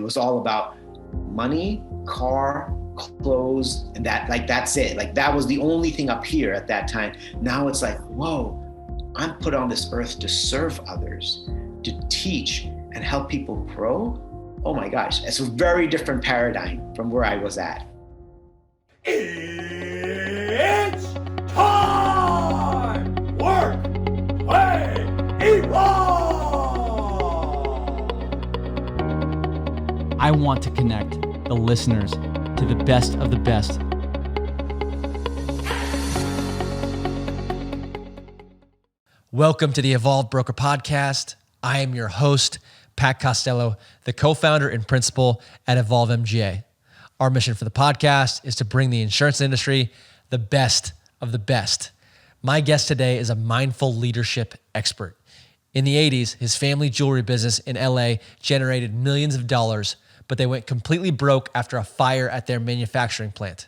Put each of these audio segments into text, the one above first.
was all about money, car, clothes, and that's it. Like that was the only thing up here at that time. Now it's like, whoa, I'm put on this earth to serve others, to teach and help people grow. Oh my gosh, it's a very different paradigm from where I was at. It's time! Work, play, evolve! I want to connect the listeners to the best of the best. Welcome to the Evolved Broker Podcast. I am your host, Pat Costello, the co-founder and principal at Evolve MGA. Our mission for the podcast is to bring the insurance industry the best of the best. My guest today is a mindful leadership expert. In the 80s, his family jewelry business in LA generated millions of dollars, but they went completely broke after a fire at their manufacturing plant.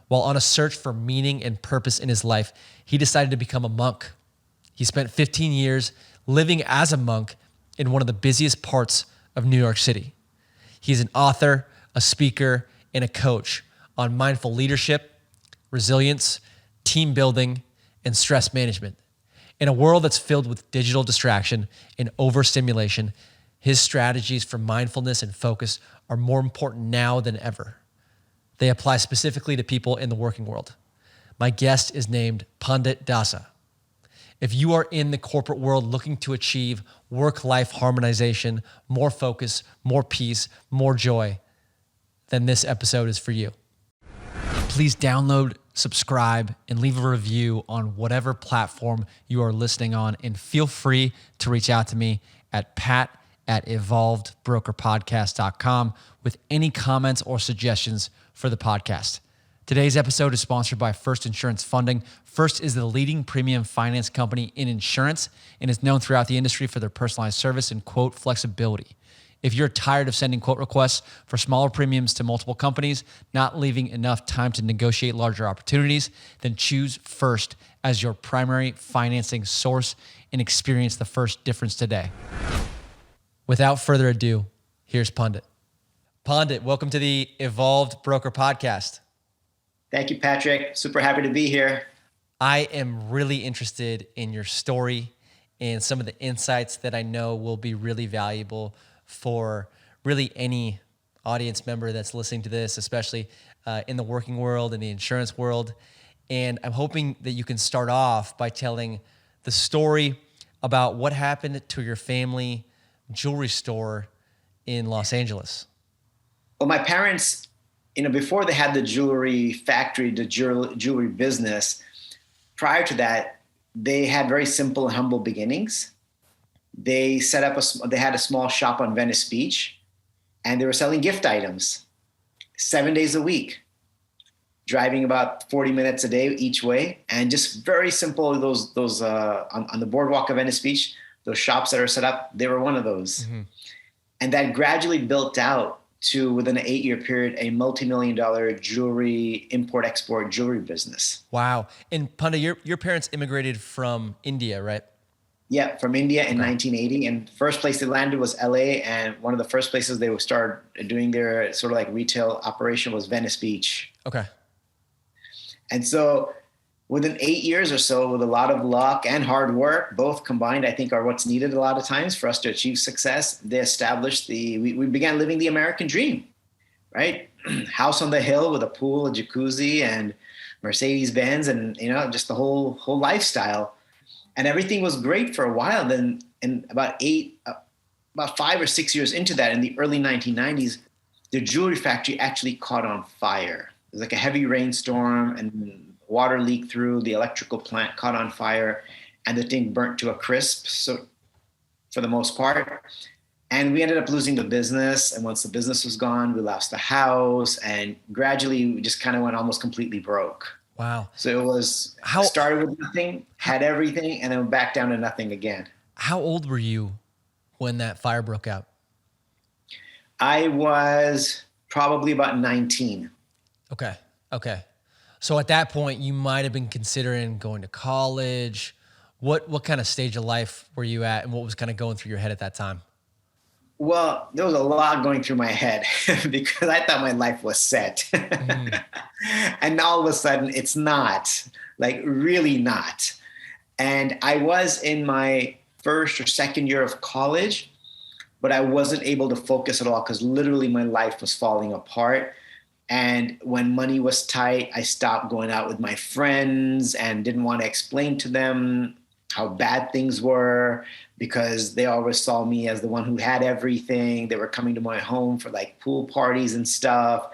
While on a search for meaning and purpose in his life, he decided to become a monk. He spent 15 years living as a monk in one of the busiest parts of New York City. He's an author, a speaker, and a coach on mindful leadership, resilience, team building, and stress management. In a world that's filled with digital distraction and overstimulation, his strategies for mindfulness and focus are more important now than ever. They apply specifically to people in the working world. My guest is named Pandit Dasa. If you are in the corporate world looking to achieve work-life harmonization, more focus, more peace, more joy, then this episode is for you. Please download, subscribe, and leave a review on whatever platform you are listening on, and feel free to reach out to me at pat@evolvedbrokerpodcast.com with any comments or suggestions for the podcast. Today's episode is sponsored by First Insurance Funding. First is the leading premium finance company in insurance and is known throughout the industry for their personalized service and quote flexibility. If you're tired of sending quote requests for smaller premiums to multiple companies, not leaving enough time to negotiate larger opportunities, then choose First as your primary financing source and experience the First difference today. Without further ado, here's Pandit. Pandit, welcome to the Evolved Broker Podcast. Thank you, Patrick. Super happy to be here. I am really interested in your story and some of the insights that I know will be really valuable for really any audience member that's listening to this, especially in the working world, in the insurance world. And I'm hoping that you can start off by telling the story about what happened to your family jewelry store in Los Angeles. Well, my parents, before they had the jewelry factory, the jewelry business, prior to that, they had very simple and humble beginnings. They they had a small shop on Venice Beach, and they were selling gift items 7 days a week, driving about 40 minutes a day each way, and just very simple. Those on the boardwalk of Venice Beach, those shops that are set up, they were one of those. Mm-hmm. And that gradually built out to, within an 8-year period, a multi-million-dollar jewelry import-export jewelry business. Wow. And Pandit, your parents immigrated from India, right? Yeah, from India in 1980. And the first place they landed was LA. And one of the first places they would start doing their sort of like retail operation was Venice Beach. Okay. And so within 8 years or so, with a lot of luck and hard work, both combined, I think, are what's needed a lot of times for us to achieve success. They established we began living the American dream, right? House on the hill with a pool, a jacuzzi, and Mercedes-Benz, and just the whole lifestyle. And everything was great for a while. Then in about 5 or 6 years into that, in the early 1990s, the jewelry factory actually caught on fire. It was like a heavy rainstorm and water leaked through, the electrical plant caught on fire, and the thing burnt to a crisp, so for the most part. And we ended up losing the business. And once the business was gone, we lost the house, and gradually we just kind of went almost completely broke. Wow. So it was started with nothing, had everything, and then back down to nothing again. How old were you when that fire broke out? I was probably about 19. Okay. So at that point, you might have been considering going to college. What kind of stage of life were you at, and what was kind of going through your head at that time? Well, there was a lot going through my head because I thought my life was set. And now all of a sudden it's not, like really not. And I was in my first or second year of college, but I wasn't able to focus at all because literally my life was falling apart. And when money was tight, I stopped going out with my friends and didn't want to explain to them how bad things were because they always saw me as the one who had everything. They were coming to my home for like pool parties and stuff.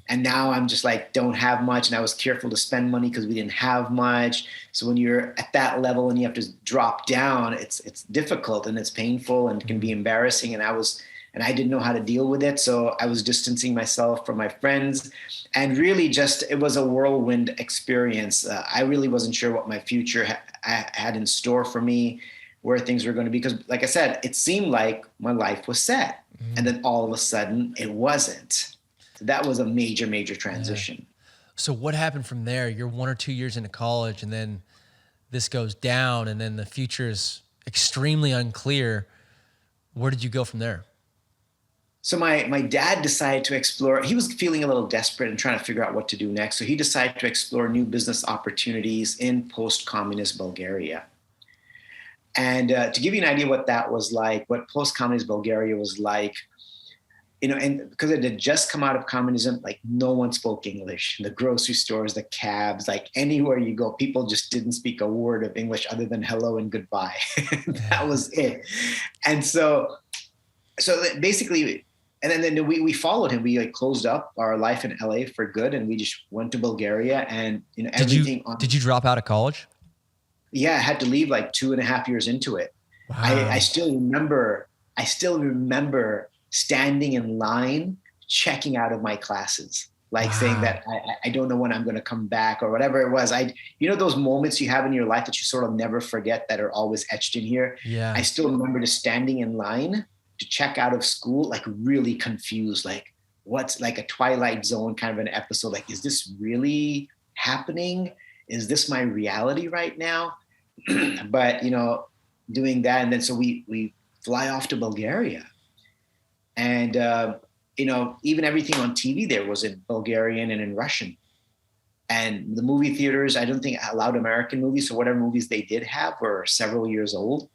And now I'm just like, don't have much. And I was careful to spend money because we didn't have much. So when you're at that level and you have to drop down, it's difficult and it's painful and can be embarrassing. And I didn't know how to deal with it. So I was distancing myself from my friends and really just, it was a whirlwind experience. I really wasn't sure what my future had in store for me, where things were going to be. Because like I said, it seemed like my life was set. And then all of a sudden it wasn't. So that was a major, major transition. So what happened from there? You're 1 or 2 years into college and then this goes down and then the future is extremely unclear. Where did you go from there? So my dad decided to explore, he was feeling a little desperate and trying to figure out what to do next. So he decided to explore new business opportunities in post-communist Bulgaria. And to give you an idea what that was like, what post-communist Bulgaria was like, and because it had just come out of communism, like no one spoke English. The grocery stores, the cabs, like anywhere you go, people just didn't speak a word of English other than hello and goodbye. That was it. And so basically, and then we followed him. We like closed up our life in LA for good, and we just went to Bulgaria. And everything. Did you drop out of college? Yeah, I had to leave like 2.5 years into it. Wow. I still remember standing in line, checking out of my classes, like saying that I don't know when I'm going to come back or whatever it was. Those moments you have in your life that you sort of never forget that are always etched in here. Yeah. I still remember just standing in line to check out of school, like really confused, like what's like a Twilight Zone kind of an episode. Like, is this really happening? Is this my reality right now? But, doing that. And then so we fly off to Bulgaria. And, even everything on TV there was in Bulgarian and in Russian. And the movie theaters, I don't think allowed American movies. So whatever movies they did have were several years old.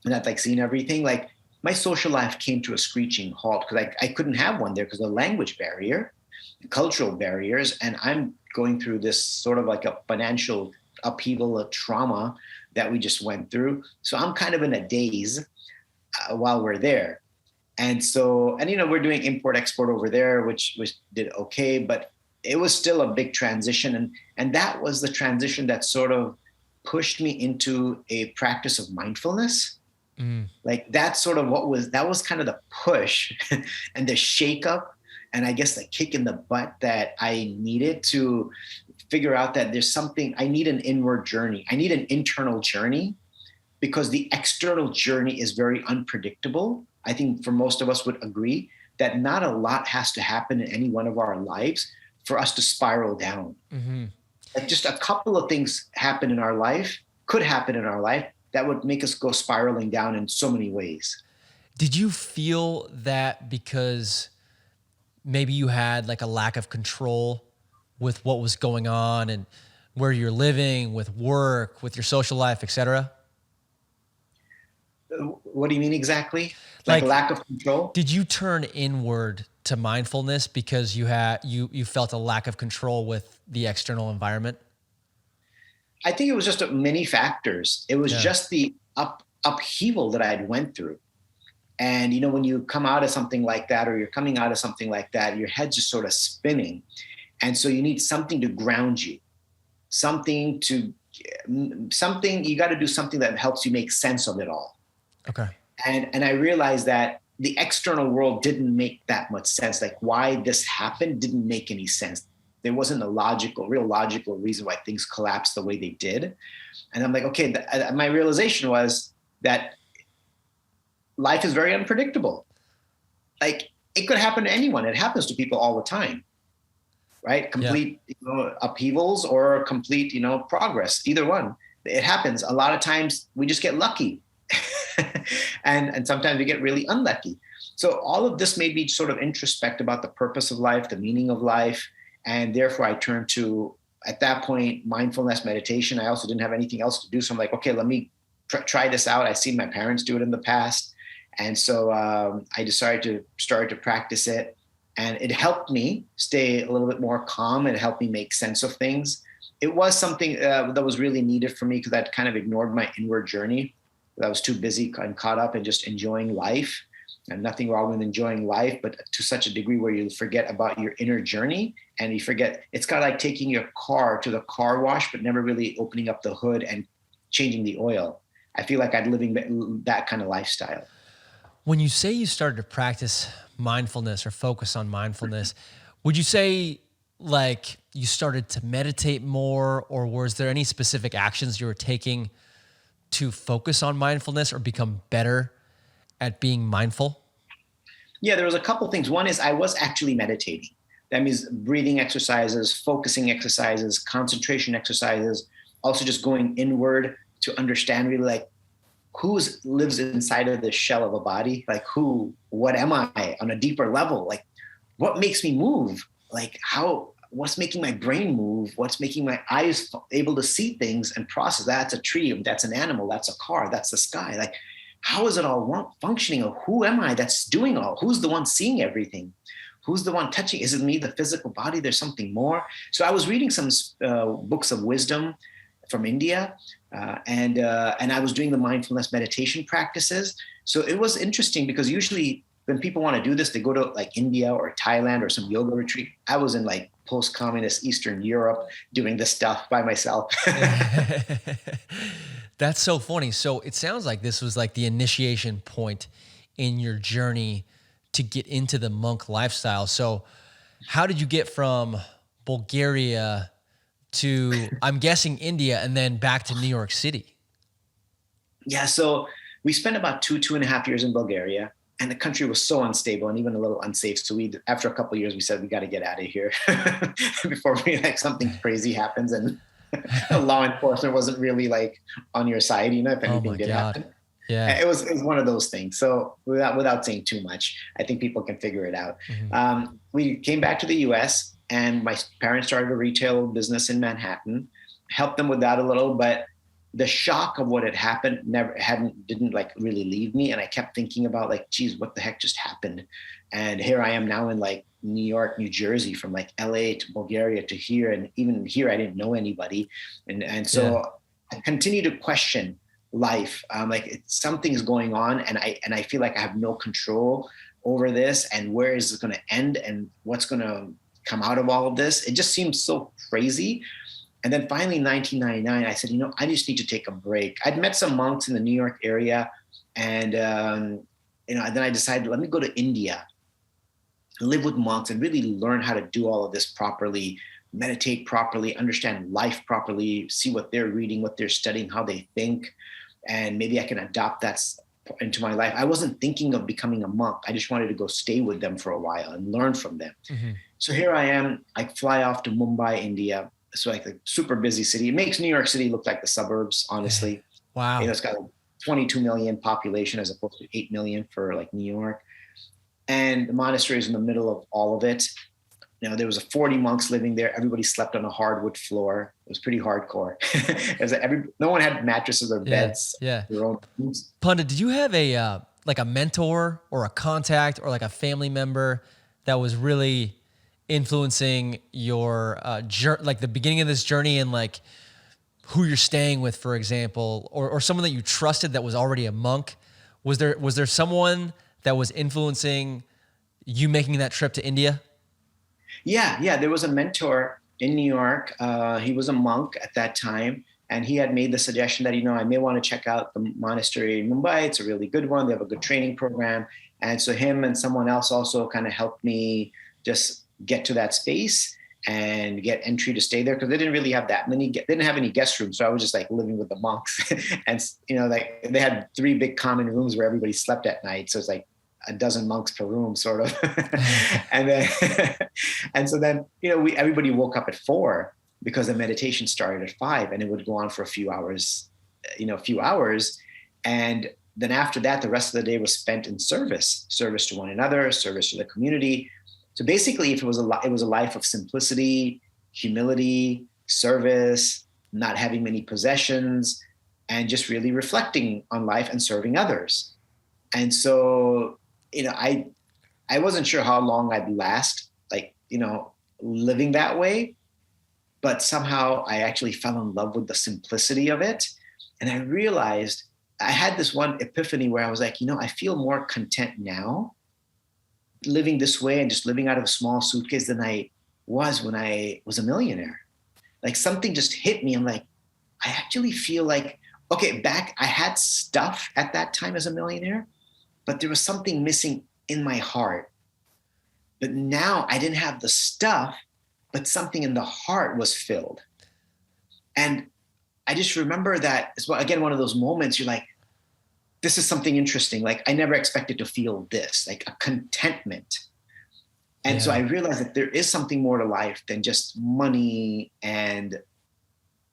And I'd like seen everything. Like my social life came to a screeching halt because I couldn't have one there because of the language barrier, the cultural barriers. And I'm going through this sort of like a financial upheaval, a trauma that we just went through. So I'm kind of in a daze while we're there. And so, we're doing import export over there, which did okay, but it was still a big transition. And that was the transition that sort of pushed me into a practice of mindfulness. Like that's sort of that was kind of the push and the shakeup. And I guess the kick in the butt that I needed to figure out that there's something, I need an inward journey. I need an internal journey because the external journey is very unpredictable. I think for most of us would agree that not a lot has to happen in any one of our lives for us to spiral down. Like just a couple of things could happen in our life that would make us go spiraling down in so many ways. Did you feel that because maybe you had like a lack of control with what was going on and where you're living, with work, with your social life, et cetera? What do you mean exactly? Like lack of control? Did you turn inward to mindfulness because you felt a lack of control with the external environment? I think it was just many factors. It was just the upheaval that I had went through. And, when you come out of something like that, or you're coming out of something like that, your head's just sort of spinning. And so you need something to ground you, you got to do something that helps you make sense of it all. Okay. And I realized that the external world didn't make that much sense. Like why this happened didn't make any sense. There wasn't a real logical reason why things collapsed the way they did. And I'm like, okay, my realization was that life is very unpredictable. Like it could happen to anyone. It happens to people all the time, right? Complete upheavals or complete, progress, either one. It happens. A lot of times we just get lucky. And sometimes we get really unlucky. So all of this made me sort of introspect about the purpose of life, the meaning of life. And therefore I turned to, at that point, mindfulness meditation. I also didn't have anything else to do. So I'm like, okay, let me try this out. I've seen my parents do it in the past. And so I decided to start to practice it. And it helped me stay a little bit more calm. It helped me make sense of things. It was something that was really needed for me because I'd kind of ignored my inward journey. I was too busy and caught up in just enjoying life. And nothing wrong with enjoying life, but to such a degree where you forget about your inner journey and you forget, it's kind of like taking your car to the car wash, but never really opening up the hood and changing the oil. I feel like I'm living that kind of lifestyle. When you say you started to practice mindfulness or focus on mindfulness, would you say like you started to meditate more, or was there any specific actions you were taking to focus on mindfulness or become better at being mindful? Yeah, there was a couple things. One is I was actually meditating. That means breathing exercises, focusing exercises, concentration exercises, also just going inward to understand really like who lives inside of the shell of a body, like what am I on a deeper level? Like what makes me move? Like what's making my brain move? What's making my eyes able to see things and process? That's a tree, that's an animal, that's a car, that's the sky. Like, how is it all functioning? Or who am I that's doing who's the one seeing everything? Who's the one touching? Is it me, the physical body? There's something more. So I was reading some books of wisdom from India, and I was doing the mindfulness meditation practices. So it was interesting because usually when people want to do this, they go to like India or Thailand or some yoga retreat. I was in like post-communist Eastern Europe doing this stuff by myself. That's so funny. So it sounds like this was like the initiation point in your journey to get into the monk lifestyle. So how did you get from Bulgaria to, I'm guessing, India and then back to New York City? Yeah, so we spent about 2.5 years in Bulgaria, and the country was so unstable and even a little unsafe. So after a couple of years, we said, we got to get out of here before something crazy happens. And law enforcement wasn't really like on your side, if anything did happen. Yeah, it was one of those things. So without saying too much, I think people can figure it out. Mm-hmm. We came back to the U.S. and my parents started a retail business in Manhattan. Helped them with that a little, but the shock of what had happened didn't like really leave me, and I kept thinking about like, geez, what the heck just happened? And here I am now in like New York, New Jersey, from like LA to Bulgaria to here. And even here, I didn't know anybody. And so I continue to question life. Something is going on and I feel like I have no control over this, and where is it going to end and what's going to come out of all of this? It just seems so crazy. And then finally in 1999, I said, I just need to take a break. I'd met some monks in the New York area, and then I decided, let me go to India, live with monks and really learn how to do all of this properly, meditate properly, understand life properly, see what they're reading, what they're studying, how they think, and maybe I can adopt that into my life. I wasn't thinking of becoming a monk. I just wanted to go stay with them for a while and learn from them. Mm-hmm. So here I am. I fly off to Mumbai, India. So like a super busy city. It makes New York City look like the suburbs, honestly. Wow. It's got like 22 million population as opposed to 8 million for like New York. And the monastery is in the middle of all of it. There was 40 monks living there. Everybody slept on a hardwood floor. It was pretty hardcore. No one had mattresses or beds. Yeah. Their own rooms. Pandit, did you have a mentor or a contact or like a family member that was really influencing your like the beginning of this journey, and like who you're staying with, for example, or someone that you trusted that was already a monk? Was there someone that was influencing you making that trip to India? Yeah. There was a mentor in New York. He was a monk at that time, and he had made the suggestion that, I may want to check out the monastery in Mumbai. It's a really good one. They have a good training program. And so him and someone else also kind of helped me just get to that space and get entry to stay there, because they didn't really have they didn't have any guest rooms. So I was just like living with the monks and, like they had 3 big common rooms where everybody slept at night. So it's like a dozen monks per room sort of. and so then, everybody woke up at 4 because the meditation started at 5 and it would go on for a few hours. And then after that, the rest of the day was spent in service to one another, service to the community. So basically, if it was it was a life of simplicity, humility, service, not having many possessions, and just really reflecting on life and serving others. And so, I wasn't sure how long I'd last, living that way, but somehow I actually fell in love with the simplicity of it. And I realized I had this one epiphany where I was like, I feel more content now living this way and just living out of a small suitcase than I was when I was a millionaire. Like something just hit me. I'm like, I actually feel like, okay, I had stuff at that time as a millionaire, but there was something missing in my heart. But now I didn't have the stuff, but something in the heart was filled. And I just remember that as well, again, one of those moments you're like, this is something interesting. Like I never expected to feel this, like a contentment. And so I realized that there is something more to life than just money and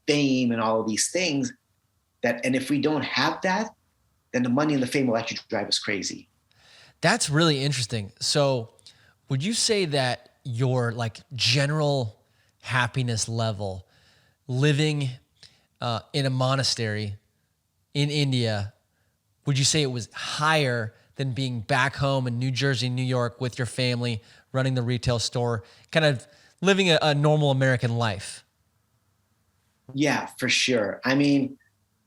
fame and all of these things. And if we don't have that, then the money and the fame will actually drive us crazy. That's really interesting. So would you say that your like general happiness level living in a monastery in India, would you say it was higher than being back home in New Jersey, New York with your family, running the retail store, kind of living a normal American life? Yeah, for sure. I mean,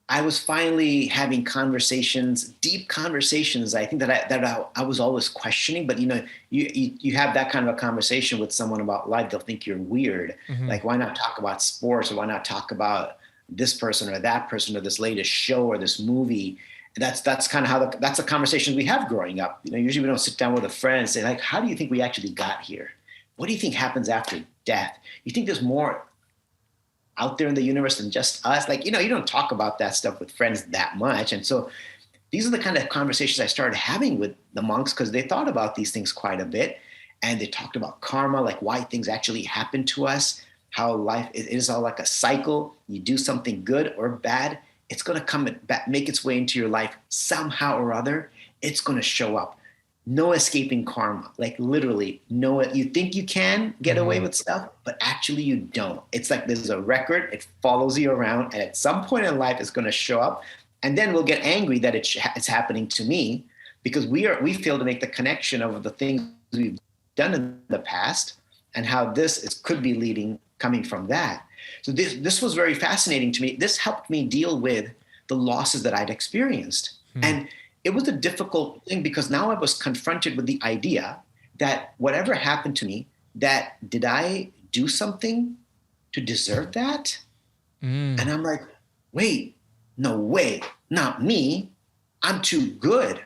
I was finally having deep conversations. I think that I was always questioning, but you have that kind of a conversation with someone about life, they'll think you're weird. Mm-hmm. Like, why not talk about sports, or why not talk about this person or that person or this latest show or this movie? That's kind of that's the conversations we have growing up. Usually we don't sit down with a friend and say, like, how do you think we actually got here? What do you think happens after death? You think there's more out there in the universe than just us? Like, you don't talk about that stuff with friends that much. And so these are the kind of conversations I started having with the monks, because they thought about these things quite a bit. And they talked about karma, like why things actually happen to us, how life it is all like a cycle. You do something good or bad, it's going to come back, make its way into your life somehow or other. It's going to show up. No escaping karma. Like literally, no. You think you can get away with stuff, but actually you don't. It's like there's a record. It follows you around, and at some point in life, it's going to show up. And then we'll get angry that it's happening to me, because we fail to make the connection of the things we've done in the past and how could be coming from that. So this was very fascinating to me. This helped me deal with the losses that I'd experienced. And it was a difficult thing, because now I was confronted with the idea that whatever happened to me, did I do something to deserve that? And I'm like, wait, no way, not me. I'm too good.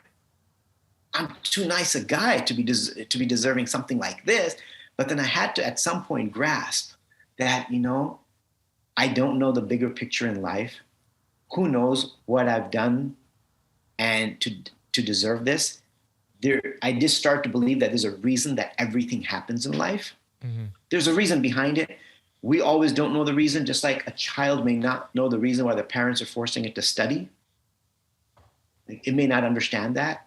I'm too nice a guy to be deserving something like this. But then I had to at some point grasp that, I don't know the bigger picture in life. Who knows what I've done and to deserve this? I just start to believe that there's a reason that everything happens in life. Mm-hmm. There's a reason behind it. We always don't know the reason, just like a child may not know the reason why the parents are forcing it to study. It may not understand that.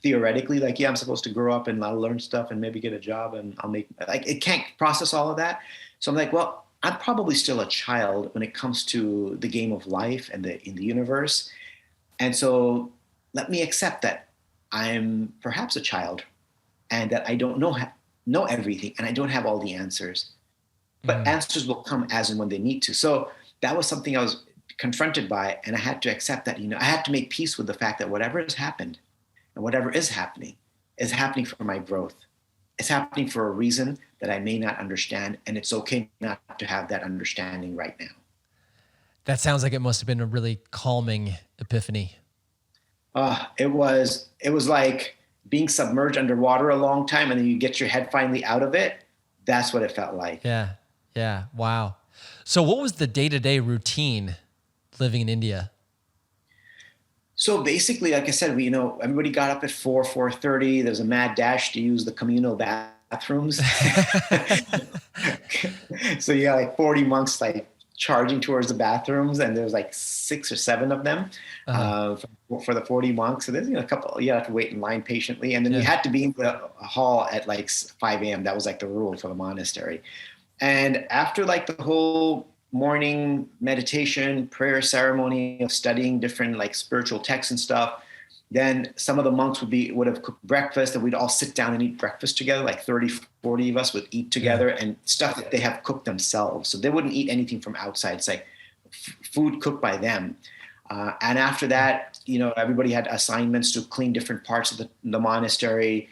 Theoretically, like, yeah, I'm supposed to grow up and I'll learn stuff and maybe get a job and it can't process all of that. So I'm like, well, I'm probably still a child when it comes to the game of life and in the universe. And so let me accept that I'm perhaps a child and that I don't know everything and I don't have all the answers, but answers will come as and when they need to. So that was something I was confronted by, and I had to accept that, I had to make peace with the fact that whatever has happened and whatever is happening for my growth. It's happening for a reason that I may not understand, and it's okay not to have that understanding right now. That sounds like it must have been a really calming epiphany. It was like being submerged underwater a long time, and then you get your head finally out of it. That's what it felt like. Yeah. Yeah. Wow. So what was the day-to-day routine living in India? So basically, like I said, everybody got up at 4:30. There's a mad dash to use the communal bathrooms. So yeah, like 40 monks, like charging towards the bathrooms, and there's like 6 or 7 of them for the 40 monks. So there's a couple. You have to wait in line patiently, and then you had to be in the hall at like 5 a.m. That was like the rule for the monastery. And after like the whole morning meditation, prayer ceremony of studying different like spiritual texts and stuff, then some of the monks would have cooked breakfast, and we'd all sit down and eat breakfast together. Like 30, 40 of us would eat together, and stuff that they have cooked themselves. So they wouldn't eat anything from outside. It's like food cooked by them. And after that, everybody had assignments to clean different parts of the monastery.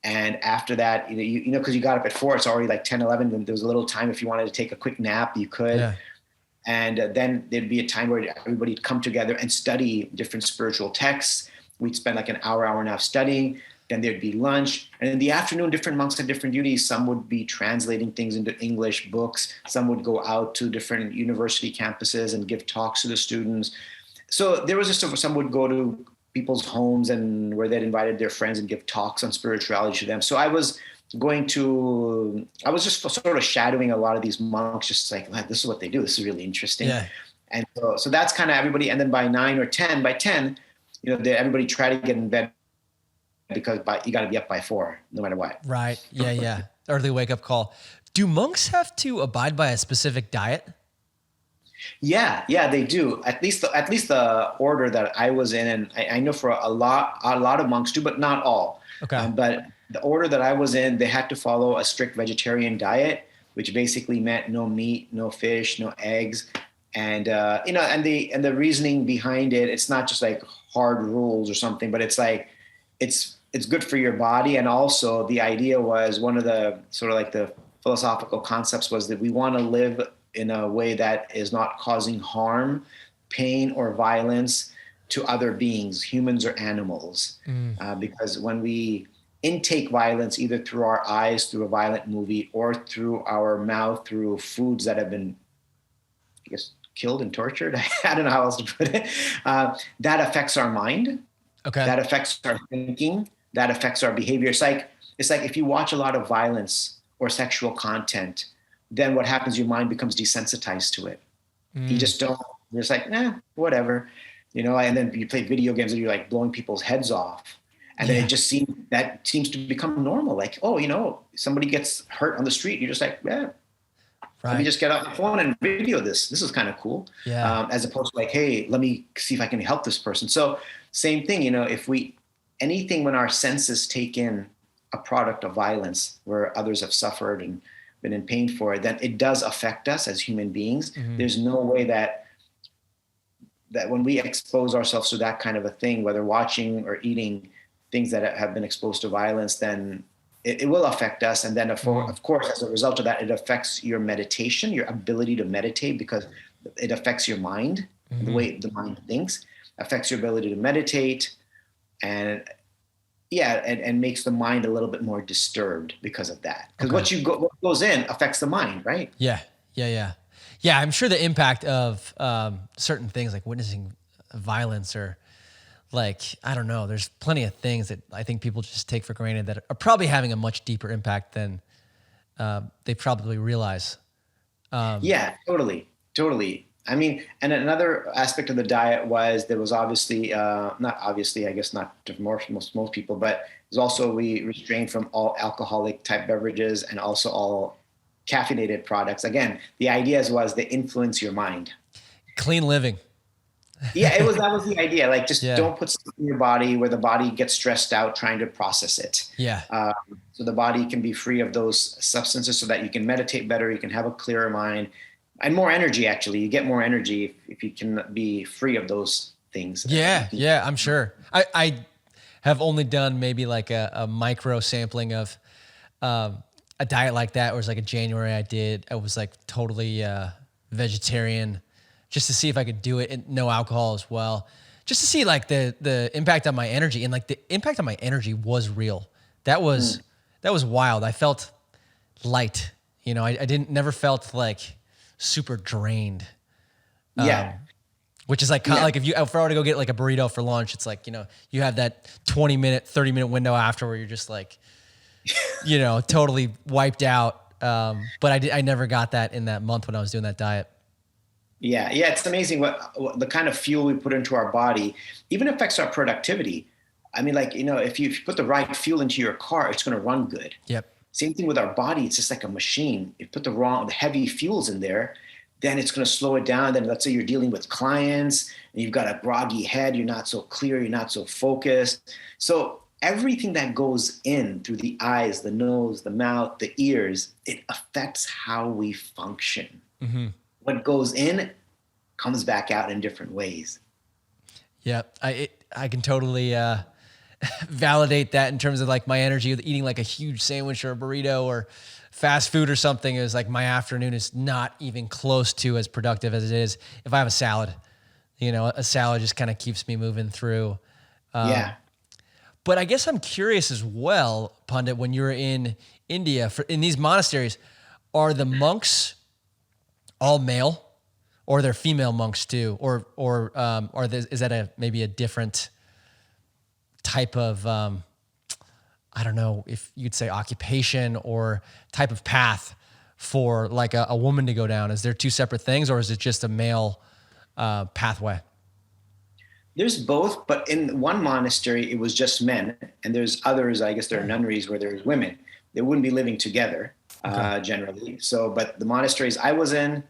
And after that, because you got up at 4, it's already like 10, 11. And there was a little time if you wanted to take a quick nap, you could. Yeah. And then there'd be a time where everybody'd come together and study different spiritual texts. We'd spend like an hour and a half studying. Then there'd be lunch. And in the afternoon, different monks had different duties. Some would be translating things into English books. Some would go out to different university campuses and give talks to the students. So there was some would go to people's homes and where they'd invited their friends and give talks on spirituality to them. So I was just sort of shadowing a lot of these monks, just like, this is what they do. This is really interesting. Yeah. And so that's kind of everybody. And then by 9 or 10, everybody tried to get in bed because you got to be up by 4, no matter what. Right. Yeah. Early wake up call. Do monks have to abide by a specific diet? Yeah, they do. At least the order that I was in, and I know for a lot of monks do, but not all. Okay. But the order that I was in, they had to follow a strict vegetarian diet, which basically meant no meat, no fish, no eggs, and and the reasoning behind it. It's not just like hard rules or something, but it's like it's good for your body, and also the idea was one of the sort of like the philosophical concepts was that we want to live in a way that is not causing harm, pain, or violence to other beings, humans or animals. Because when we intake violence, either through our eyes, through a violent movie, or through our mouth, through foods that have been, I guess, killed and tortured, I don't know how else to put it, that affects our mind. Okay. That affects our thinking. That affects our behavior. It's like if you watch a lot of violence or sexual content, then what happens, your mind becomes desensitized to it. You just don't, you're just like, whatever, and then you play video games and you're like blowing people's heads off. And then it just seems to become normal. Like, somebody gets hurt on the street. You're just like, let me just get out the phone and video this. This is kind of cool. Yeah. As opposed to like, hey, let me see if I can help this person. So same thing, anything when our senses take in a product of violence where others have suffered and been in pain for it, then it does affect us as human beings. Mm-hmm. There's no way that when we expose ourselves to that kind of a thing, whether watching or eating things that have been exposed to violence, then it will affect us. And then of course, as a result of that, it affects your meditation, your ability to meditate, because it affects your mind, the way the mind thinks, affects your ability to meditate, and makes the mind a little bit more disturbed because of that. Because what goes in affects the mind, right? Yeah. I'm sure the impact of certain things like witnessing violence or like, I don't know, there's plenty of things that I think people just take for granted that are probably having a much deeper impact than they probably realize. Totally. I mean, and another aspect of the diet was there was obviously, I guess not to most people, but there's also we restrained from all alcoholic type beverages and also all caffeinated products. Again, the idea was they influence your mind. Clean living. That was the idea. Like don't put stuff in your body where the body gets stressed out trying to process it. Yeah. So the body can be free of those substances so that you can meditate better, you can have a clearer mind. And more energy, actually. You get more energy if you can be free of those things. Yeah, I'm sure. I have only done maybe like a micro sampling of a diet like that. It was like a January I was like totally vegetarian just to see if I could do it, and no alcohol as well. Just to see like the impact on my energy, and like the impact on my energy was real. That was wild. I felt light. I never felt like super drained. Which is like kind of like if I were to go get like a burrito for lunch, it's like, you have that 20-minute, 30-minute window after where you're just like, totally wiped out. But I never got that in that month when I was doing that diet. Yeah, yeah, it's amazing what the kind of fuel we put into our body even affects our productivity. I mean, like, if you put the right fuel into your car, it's going to run good. Yep. Same thing with our body. It's just like a machine. You put the heavy fuels in there, then it's going to slow it down. Then let's say you're dealing with clients and you've got a groggy head. You're not so clear. You're not so focused. So everything that goes in through the eyes, the nose, the mouth, the ears, it affects how we function. Mm-hmm. What goes in comes back out in different ways. Yeah, I can totally validate that in terms of like my energy with eating like a huge sandwich or a burrito or fast food or something. Is like my afternoon is not even close to as productive as it is if I have a salad. A salad just kind of keeps me moving through. Yeah. But I guess I'm curious as well, Pandit, when you're in India, in these monasteries, are the monks all male, or they're female monks too, or is that maybe a different type of I don't know if you'd say occupation or type of path for like a woman to go down? Is there two separate things, or is it just a male pathway? There's both, but in one monastery, it was just men. And there's others, I guess there are nunneries where there's women. They wouldn't be living together generally. So, but the monasteries I was in,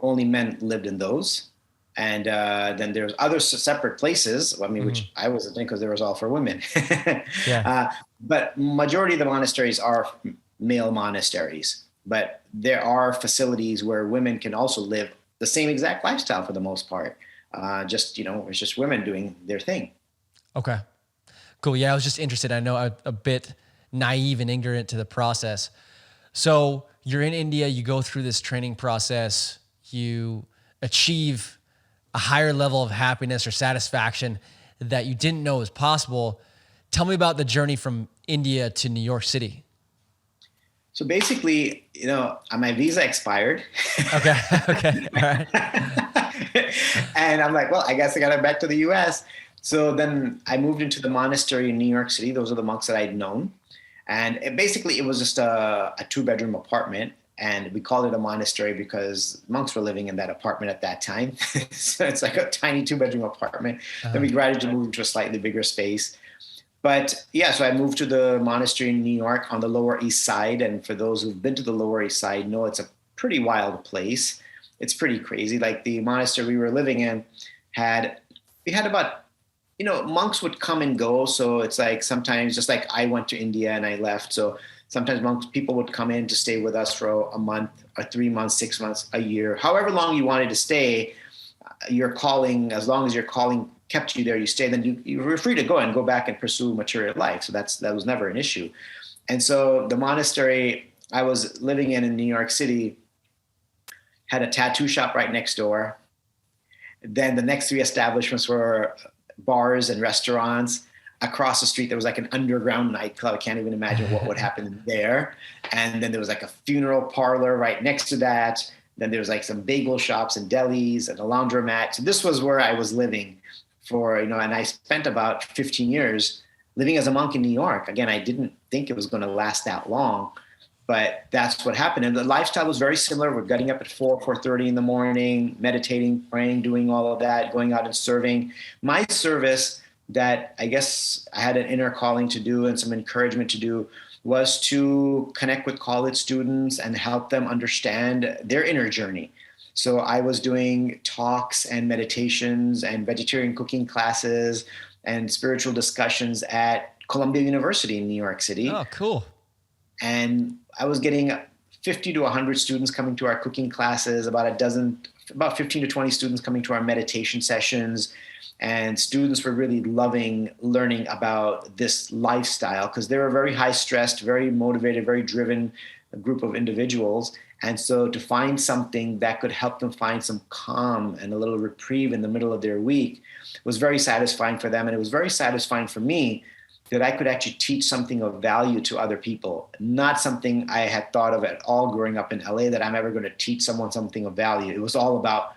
only men lived in those. And then there's other separate places, I mean, which I wasn't in because there was all for women. Yeah. But majority of the monasteries are male monasteries. But there are facilities where women can also live the same exact lifestyle for the most part. It's just women doing their thing. Okay, cool. Yeah, I was just interested. I know I'm a bit naive and ignorant to the process. So you're in India, you go through this training process, you achieve a higher level of happiness or satisfaction that you didn't know was possible. Tell me about the journey from India to New York City. So basically, my visa expired. Okay. All right. And I'm like, well, I guess I got to back to the US. So then I moved into the monastery in New York City. Those are the monks that I'd known. And it was just a 2-bedroom apartment. And we called it a monastery because monks were living in that apartment at that time. So it's like a tiny 2-bedroom apartment. Then we gradually moved into a slightly bigger space. But yeah, so I moved to the monastery in New York on the Lower East Side. And for those who've been to the Lower East Side, know it's a pretty wild place. It's pretty crazy. Like the monastery we were living in we had about, monks would come and go. So it's like sometimes just like I went to India and I left. So sometimes people would come in to stay with us for a month, or 3 months, 6 months, a year, however long you wanted to stay. Your calling, as long as your calling kept you there, you stay, then you were free to go back and pursue material life. So that was never an issue. And so the monastery I was living in New York City had a tattoo shop right next door. Then the next 3 establishments were bars and restaurants. Across the street, there was like an underground nightclub. I can't even imagine what would happen there. And then there was like a funeral parlor right next to that. Then there was like some bagel shops and delis and a laundromat. So this was where I was living and I spent about 15 years living as a monk in New York. Again, I didn't think it was going to last that long, but that's what happened. And the lifestyle was very similar. We're getting up at 4:30 in the morning, meditating, praying, doing all of that, going out and serving. My service that I guess I had an inner calling to do and some encouragement to do was to connect with college students and help them understand their inner journey. So I was doing talks and meditations and vegetarian cooking classes and spiritual discussions at Columbia University in New York City. Oh, cool. And I was getting 50 to 100 students coming to our cooking classes, about 15 to 20 students coming to our meditation sessions. And students were really loving learning about this lifestyle because they were very high stressed, very motivated, very driven group of individuals. And so to find something that could help them find some calm and a little reprieve in the middle of their week was very satisfying for them. And it was very satisfying for me that I could actually teach something of value to other people, not something I had thought of at all growing up in LA, that I'm ever going to teach someone something of value. It was all about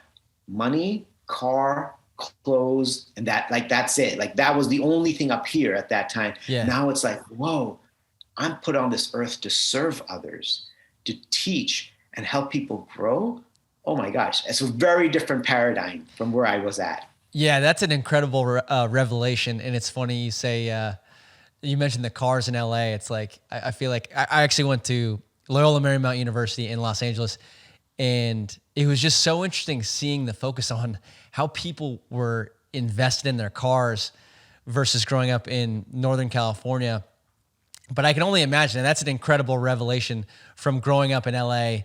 money, car, clothes, and that's it. Like that was the only thing up here at that time. Yeah. Now it's like, whoa, I'm put on this earth to serve others, to teach and help people grow. oh my gosh, it's a very different paradigm from where I was at. Yeah, that's an incredible revelation. And it's funny you say, you mentioned the cars in LA. It's like, I feel like I actually went to Loyola Marymount University in Los Angeles, and it was just so interesting seeing the focus on how people were invested in their cars versus growing up in Northern California. But I can only imagine, and that's an incredible revelation from growing up in LA,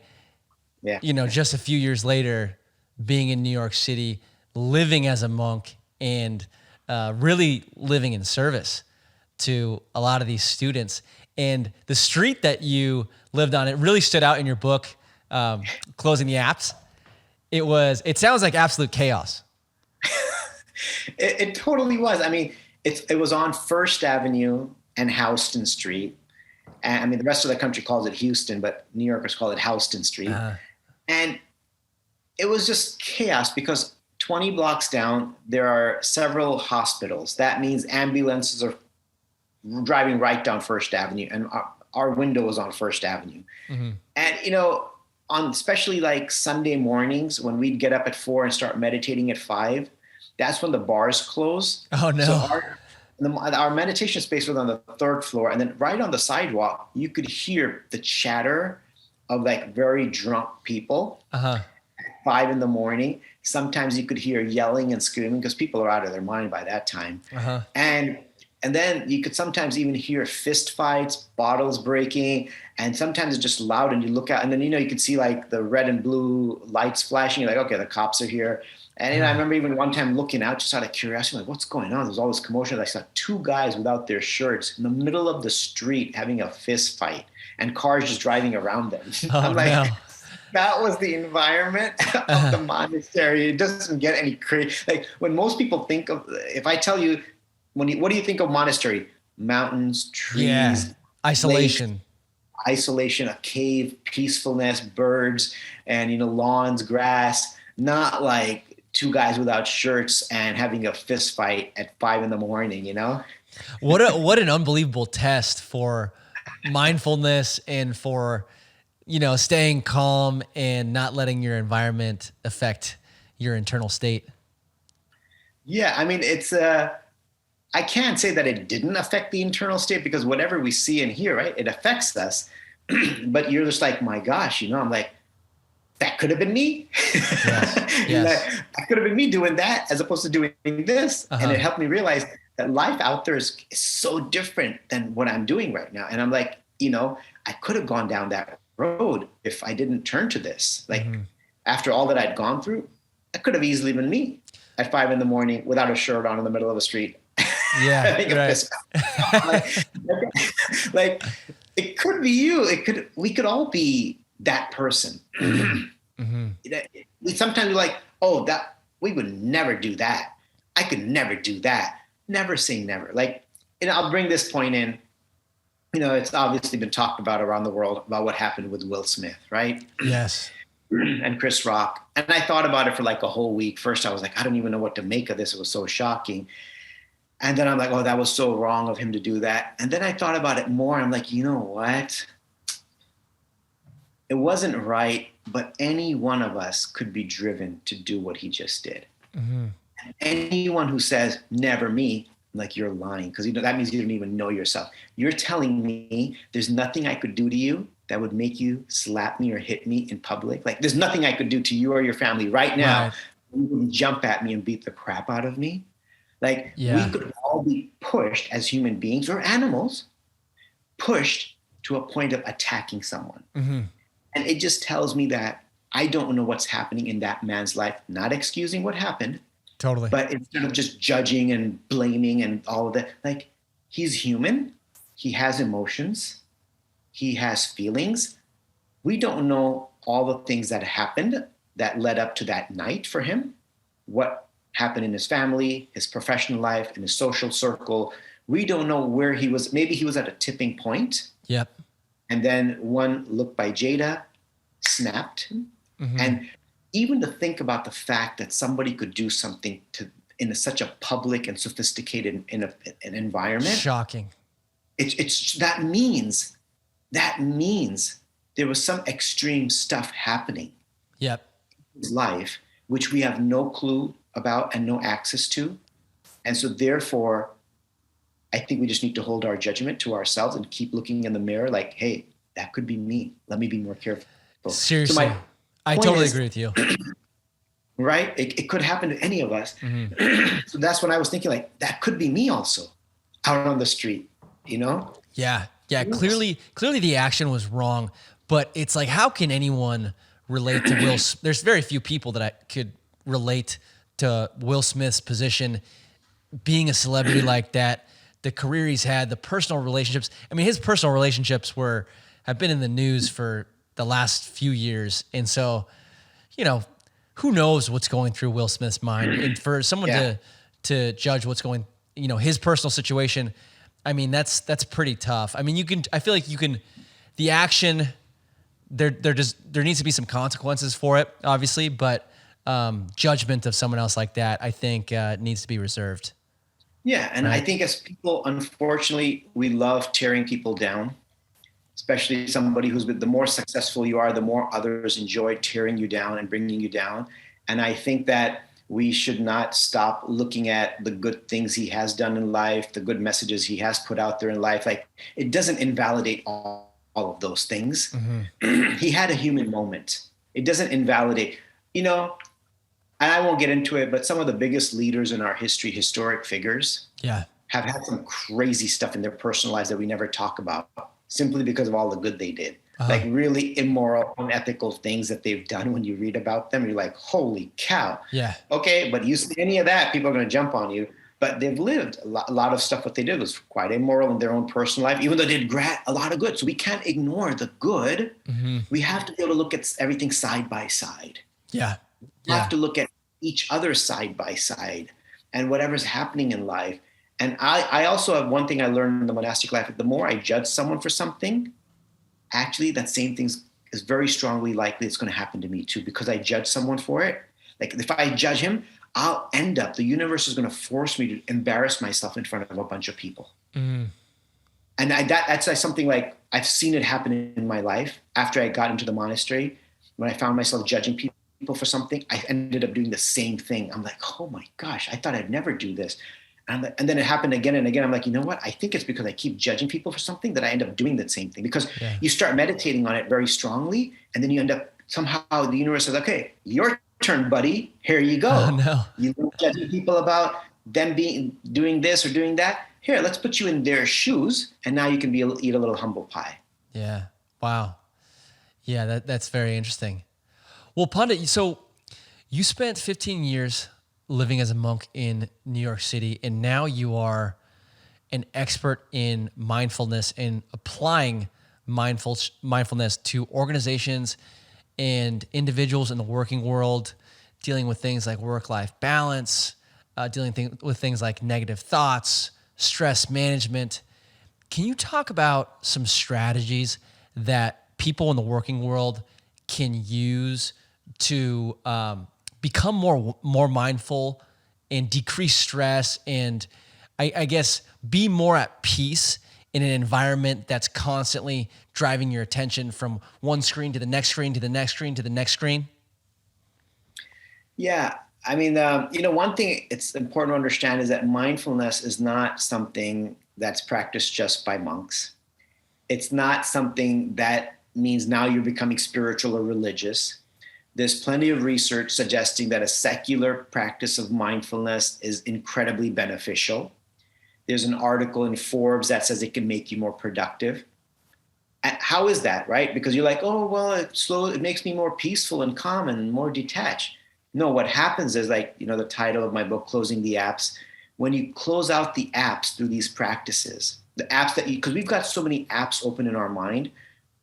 Yeah. just a few years later, being in New York City, living as a monk, and really living in service to a lot of these students. And the street that you lived on, it really stood out in your book, Closing the Apps. It sounds like absolute chaos. It totally was. I mean, it was on First Avenue and Houston Street. And I mean, the rest of the country calls it Houston, but New Yorkers call it Houston Street. And it was just chaos because 20 blocks down, there are several hospitals. That means ambulances are driving right down First Avenue, and our window was on First Avenue. Mm-hmm. And, on especially like Sunday mornings when we'd get up at 4 and start meditating at 5, that's when the bars close. Oh, no. So our meditation space was on the 3rd floor, and then right on the sidewalk, you could hear the chatter of like very drunk people at 5 a.m. Sometimes you could hear yelling and screaming because people are out of their mind by that time. And then you could sometimes even hear fist fights, bottles breaking, and sometimes it's just loud and you look out and then, you could see like the red and blue lights flashing. You're like, okay, the cops are here. And I remember even one time looking out just out of curiosity, like, what's going on? There's all this commotion. I saw 2 guys without their shirts in the middle of the street having a fist fight and cars just driving around them. I'm like, no. That was the environment of the monastery. It doesn't get any crazy. Like when most people think of, if I tell you, what do you think of monastery? Mountains, trees, isolation, lakes, isolation, a cave, peacefulness, birds, and lawns, grass. Not like 2 guys without shirts and having a fist fight at 5 a.m. What an unbelievable test for mindfulness and for staying calm and not letting your environment affect your internal state. Yeah, I mean it's I can't say that it didn't affect the internal state because whatever we see and hear, right, it affects us. But you're just like, my gosh, I'm like, that could have been me. Yes. That could have been me doing that as opposed to doing this. And it helped me realize that life out there is so different than what I'm doing right now. And I'm like, I could have gone down that road if I didn't turn to this. Like after all that I'd gone through, that could have easily been me at 5 a.m. without a shirt on in the middle of a street. Yeah, right. like it could be you. We could all be that person. We sometimes are like, oh, that we would never do that. I could never do that. Never say never. Like, I'll bring this point in. It's obviously been talked about around the world about what happened with Will Smith, right? Yes. And Chris Rock. And I thought about it for like a whole week. First, I was like, I don't even know what to make of this. It was so shocking. And then I'm like, oh, that was so wrong of him to do that. And then I thought about it more. I'm like, you know what? It wasn't right, but any one of us could be driven to do what he just did. Anyone who says, never me, I'm like, you're lying. Because that means you don't even know yourself. You're telling me there's nothing I could do to you that would make you slap me or hit me in public. Like there's nothing I could do to you or your family right now. Right. You wouldn't jump at me and beat the crap out of me. Like we could all be pushed as human beings or animals, pushed to a point of attacking someone. And it just tells me that I don't know what's happening in that man's life, not excusing what happened. Totally. But instead of just judging and blaming and all of that, like he's human. He has emotions. He has feelings. We don't know all the things that happened that led up to that night for him. What happened in his family, his professional life, in his social circle. We don't know where he was. Maybe he was at a tipping point. Yep. And then one look by Jada snapped him. And even to think about the fact that somebody could do something in such a public and sophisticated an environment. Shocking. That means there was some extreme stuff happening. Yep. his life, which we have no clue about and no access to. And so therefore, I think we just need to hold our judgment to ourselves and keep looking in the mirror like, hey, that could be me. Let me be more careful. Seriously. So my I point totally is, agree with you. right? It could happen to any of us. So that's when I was thinking like, that could be me also out on the street, you know? Yeah. Yeah. Clearly the action was wrong, but it's like, how can anyone relate to there's very few people that I could relate to Will Smith's position, being a celebrity like that, the career he's had, the personal relationships. I mean, his personal relationships have been in the news for the last few years. And so, you know, who knows what's going through Will Smith's mind, and for someone to judge what's going, you know, his personal situation. I mean, that's pretty tough. I mean, I feel like the action, there needs to be some consequences for it, obviously, but judgment of someone else like that, I think needs to be reserved. Yeah. And right? I think as people, unfortunately, we love tearing people down, especially somebody the more successful you are, the more others enjoy tearing you down and bringing you down. And I think that we should not stop looking at the good things he has done in life, the good messages he has put out there in life. Like, it doesn't invalidate all of those things. He had a human moment. It doesn't invalidate, you know, and I won't get into it, but some of the biggest leaders in our history, historic figures, have had some crazy stuff in their personal lives that we never talk about, simply because of all the good they did. Like really immoral, unethical things that they've done. When you read about them, you're like, holy cow. Yeah. Okay, but you see any of that, people are going to jump on you. But they've lived a lot of stuff. What they did was quite immoral in their own personal life, even though they did a lot of good. So we can't ignore the good. We have to be able to look at everything side by side. Yeah. We have to look at each other side by side and whatever's happening in life. And I also have one thing I learned in the monastic life. The more I judge someone for something, actually that same thing is very strongly likely it's going to happen to me too, because I judge someone for it. Like if I judge him, the universe is going to force me to embarrass myself in front of a bunch of people. And that's something like I've seen it happen in my life. After I got into the monastery, when I found myself judging people for something, I ended up doing the same thing. I'm like, oh my gosh, I thought I'd never do this. And then it happened again and again. I'm like, you know what? I think it's because I keep judging people for something that I end up doing that same thing. Because you start meditating on it very strongly, and then you end up somehow the universe says, okay, your turn, buddy. Here you go. Oh, no. You judging people about them doing this or doing that. Here, let's put you in their shoes, and now you can eat a little humble pie. Yeah. Wow. Yeah, that's very interesting. Well, Pandit, so you spent 15 years living as a monk in New York City, and now you are an expert in mindfulness and applying mindfulness to organizations and individuals in the working world, dealing with things like work-life balance, dealing with things like negative thoughts, stress management. Can you talk about some strategies that people in the working world can use to become more mindful and decrease stress and I guess be more at peace in an environment that's constantly driving your attention from one screen to the next screen to the next screen to the next screen? Yeah. I mean, one thing it's important to understand is that mindfulness is not something that's practiced just by monks. It's not something that means now you're becoming spiritual or religious. There's plenty of research suggesting that a secular practice of mindfulness is incredibly beneficial. There's an article in Forbes that says it can make you more productive. How is that, right? Because you're like, oh, well, it makes me more peaceful and calm and more detached. No, what happens is like, the title of my book, Closing the Apps, when you close out the apps through these practices, the apps because we've got so many apps open in our mind,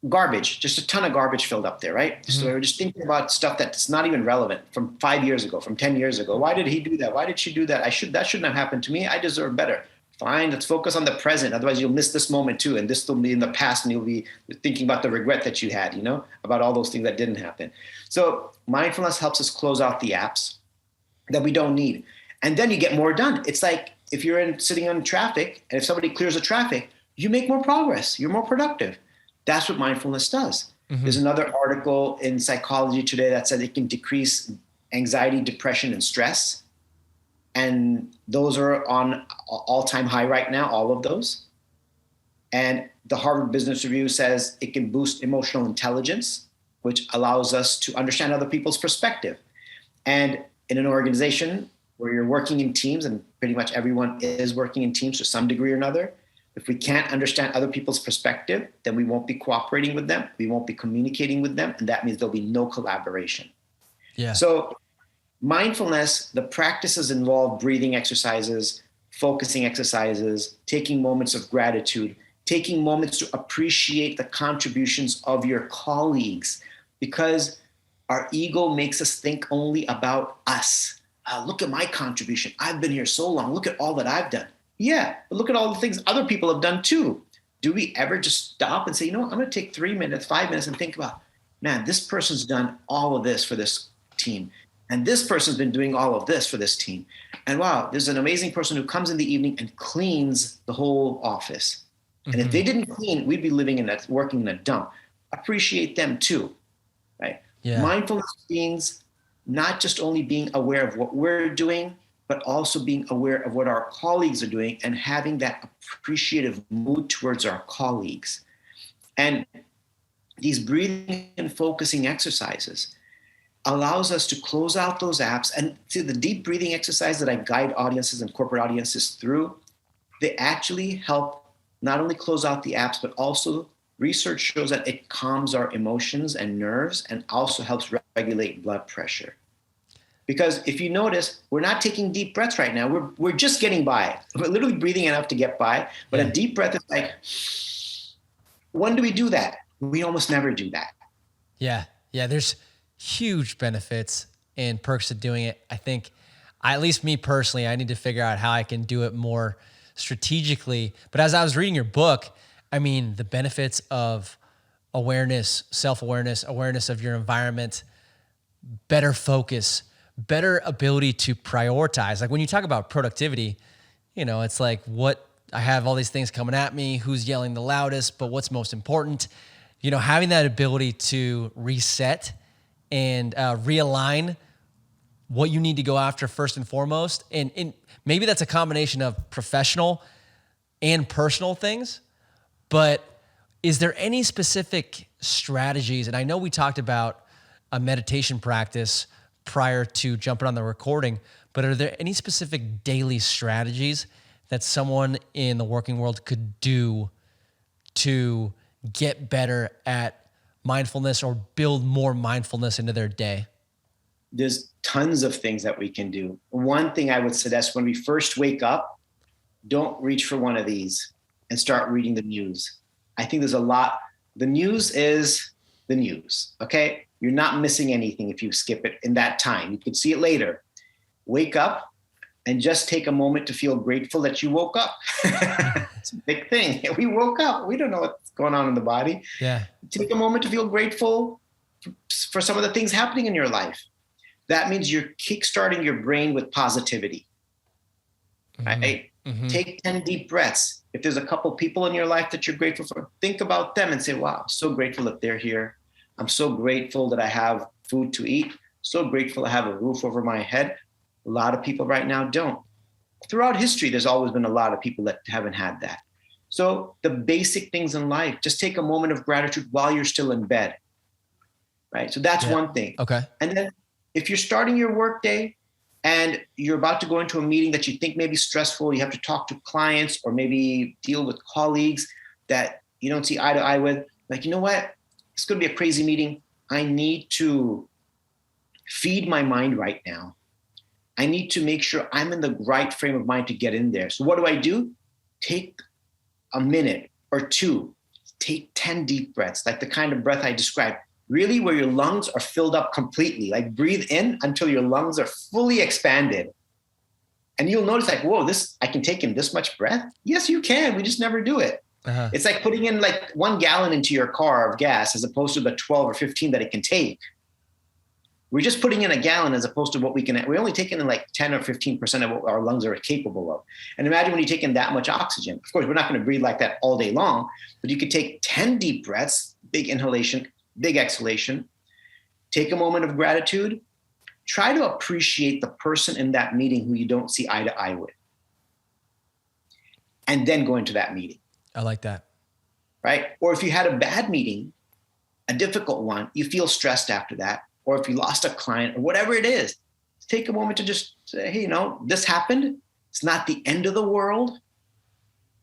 garbage, just a ton of garbage filled up there, right? So we're just thinking about stuff that's not even relevant from 5 years ago, from 10 years ago. Why did he do that? Why did she do that? That shouldn't have happened to me. I deserve better. Fine, let's focus on the present. Otherwise you'll miss this moment too. And this will be in the past and you'll be thinking about the regret that you had, about all those things that didn't happen. So mindfulness helps us close out the apps that we don't need. And then you get more done. It's like if you're sitting in traffic and if somebody clears the traffic, you make more progress. You're more productive. That's what mindfulness does. There's another article in Psychology Today that said it can decrease anxiety, depression, and stress. And those are on all-time high right now, all of those. And the Harvard Business Review says it can boost emotional intelligence, which allows us to understand other people's perspective. And in an organization where you're working in teams, and pretty much everyone is working in teams to some degree or another, if we can't understand other people's perspective, then we won't be cooperating with them. We won't be communicating with them. And that means there'll be no collaboration. Yeah. So mindfulness, the practices involve breathing exercises, focusing exercises, taking moments of gratitude, taking moments to appreciate the contributions of your colleagues, because our ego makes us think only about us. Look at my contribution. I've been here so long. Look at all that I've done. Yeah, but look at all the things other people have done too. Do we ever just stop and say, you know what, I'm going to take 3 minutes, 5 minutes and think about, man, this person's done all of this for this team. And this person's been doing all of this for this team. And wow, there's an amazing person who comes in the evening and cleans the whole office. And if they didn't clean, we'd be working in a dump. Appreciate them too, right? Yeah. Mindfulness means not just only being aware of what we're doing, but also being aware of what our colleagues are doing and having that appreciative mood towards our colleagues. And these breathing and focusing exercises allows us to close out those apps. And see, the deep breathing exercise that I guide audiences and corporate audiences through, they actually help not only close out the apps, but also research shows that it calms our emotions and nerves and also helps regulate blood pressure. Because if you notice, we're not taking deep breaths right now. We're just getting by. We're literally breathing enough to get by. But a deep breath is like, when do we do that? We almost never do that. Yeah. Yeah. There's huge benefits and perks to doing it. I think, at least me personally, I need to figure out how I can do it more strategically. But as I was reading your book, I mean, the benefits of awareness, self-awareness, awareness of your environment, better focus, better ability to prioritize. Like when you talk about productivity, you know, it's like I have all these things coming at me, who's yelling the loudest, but what's most important, you know, having that ability to reset and realign what you need to go after first and foremost. And maybe that's a combination of professional and personal things, but is there any specific strategies? And I know we talked about a meditation practice prior to jumping on the recording, but are there any specific daily strategies that someone in the working world could do to get better at mindfulness or build more mindfulness into their day? There's tons of things that we can do. One thing I would suggest when we first wake up, don't reach for one of these and start reading the news. I think there's a lot. The news is the news, okay? You're not missing anything if you skip it in that time. You could see it later. Wake up and just take a moment to feel grateful that you woke up. It's a big thing. We woke up. We don't know what's going on in the body. Yeah. Take a moment to feel grateful for some of the things happening in your life. That means you're kickstarting your brain with positivity. Mm-hmm. Right? Mm-hmm. Take 10 deep breaths. If there's a couple people in your life that you're grateful for, think about them and say, wow, I'm so grateful that they're here. I'm so grateful that I have food to eat. So grateful I have a roof over my head. A lot of people right now don't. Throughout history, there's always been a lot of people that haven't had that. So the basic things in life, just take a moment of gratitude while you're still in bed. Right? So that's one thing. Okay. And then if you're starting your workday and you're about to go into a meeting that you think may be stressful, you have to talk to clients or maybe deal with colleagues that you don't see eye to eye with, like, you know what? It's going to be a crazy meeting. I need to feed my mind right now. I need to make sure I'm in the right frame of mind to get in there. So what do? Take a minute or two, take 10 deep breaths, like the kind of breath I described, really where your lungs are filled up completely. Like breathe in until your lungs are fully expanded. And you'll notice like, whoa, I can take in this much breath? Yes, you can. We just never do it. Uh-huh. It's like putting in like 1 gallon into your car of gas as opposed to the 12 or 15 that it can take. We're just putting in a gallon as opposed to what we're only taking in like 10 or 15% of what our lungs are capable of. And imagine when you take in that much oxygen. Of course, we're not going to breathe like that all day long, but you could take 10 deep breaths, big inhalation, big exhalation, take a moment of gratitude, try to appreciate the person in that meeting who you don't see eye to eye with, and then go into that meeting. I like that. Right? Or if you had a bad meeting, a difficult one, you feel stressed after that, or if you lost a client or whatever it is, take a moment to just say, hey, this happened. It's not the end of the world.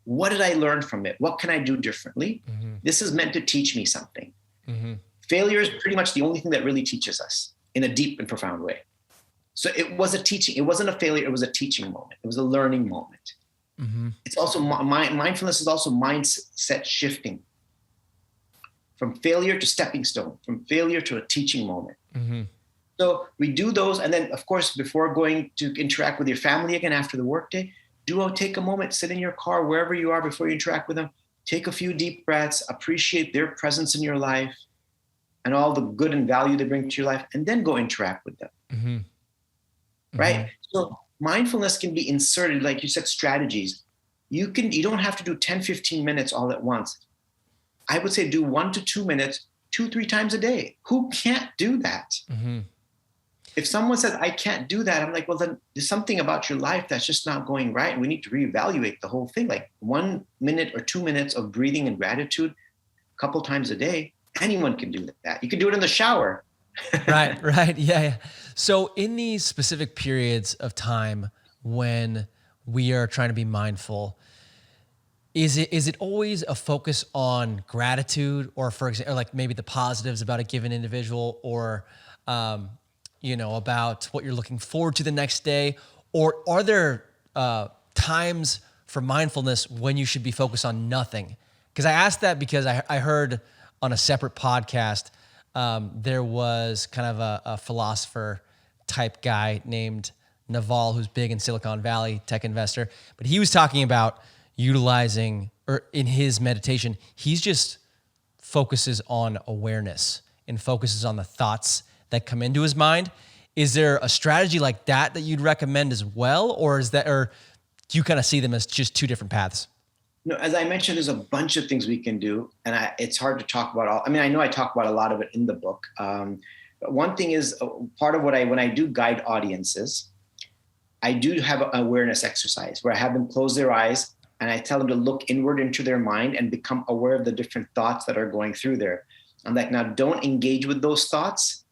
What did I learn from it? What can I do differently? Mm-hmm. This is meant to teach me something. Mm-hmm. Failure is pretty much the only thing that really teaches us in a deep and profound way. So it was a teaching. It wasn't a failure. It was a teaching moment. It was a learning moment. Mm-hmm. It's also mindfulness is also mindset shifting from failure to stepping stone, from failure to a teaching moment. Mm-hmm. So we do those. And then, of course, before going to interact with your family again after the workday, take a moment, sit in your car, wherever you are before you interact with them, take a few deep breaths, appreciate their presence in your life and all the good and value they bring to your life, and then go interact with them. Mm-hmm. Right? Mm-hmm. So mindfulness can be inserted, like you said, strategies. You don't have to do 10, 15 minutes all at once. I would say do 1 to 2 minutes, 2-3 times a day. Who can't do that? Mm-hmm. If someone says, I can't do that, I'm like, well, then there's something about your life that's just not going right. We need to reevaluate the whole thing. Like 1 minute or 2 minutes of breathing and gratitude a couple times a day, anyone can do that. You can do it in the shower. Right. Yeah. So in these specific periods of time when we are trying to be mindful, is it always a focus on gratitude, or for example, like maybe the positives about a given individual, or about what you're looking forward to the next day? Or are there times for mindfulness when you should be focused on nothing? Because I asked that because I heard on a separate podcast, there was kind of a philosopher type guy named Naval, who's big in Silicon Valley, tech investor, but he was talking about utilizing, or in his meditation, he's just focuses on awareness and focuses on the thoughts that come into his mind. Is there a strategy like that you'd recommend as well? Or do you kind of see them as just two different paths? No, as I mentioned, there's a bunch of things we can do, and it's hard to talk about all. I mean, I know I talk about a lot of it in the book. But one thing is part of when I do guide audiences, I do have an awareness exercise where I have them close their eyes and I tell them to look inward into their mind and become aware of the different thoughts that are going through there. I'm like, now don't engage with those thoughts.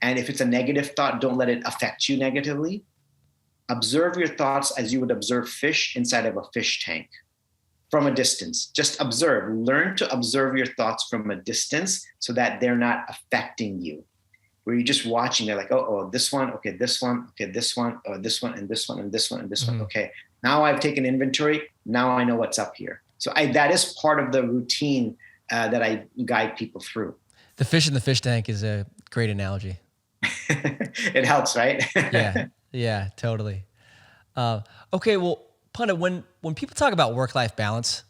And if it's a negative thought, don't let it affect you negatively. Observe your thoughts as you would observe fish inside of a fish tank from a distance. Just observe. Learn to observe your thoughts from a distance so that they're not affecting you. Where you're just watching, they're like, oh, this one, okay, this one, okay, this one, oh, this one, and this one, and this one, and this one. Okay, now I've taken inventory. Now I know what's up here. So that is part of the routine that I guide people through. The fish in the fish tank is a great analogy. It helps, right? Yeah, totally. Okay, well, Pandit, when people talk about work-life balance,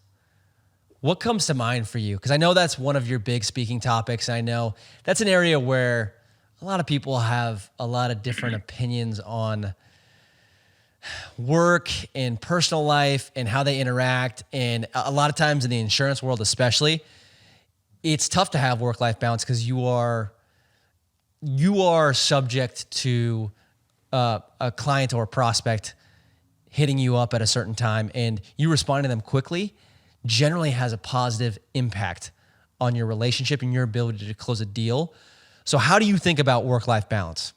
what comes to mind for you? Because I know that's one of your big speaking topics. I know that's an area where a lot of people have a lot of different opinions on work and personal life and how they interact. And a lot of times in the insurance world especially, it's tough to have work-life balance because you are subject to a client or a prospect hitting you up at a certain time, and you respond to them quickly generally has a positive impact on your relationship and your ability to close a deal. So how do you think about work-life balance?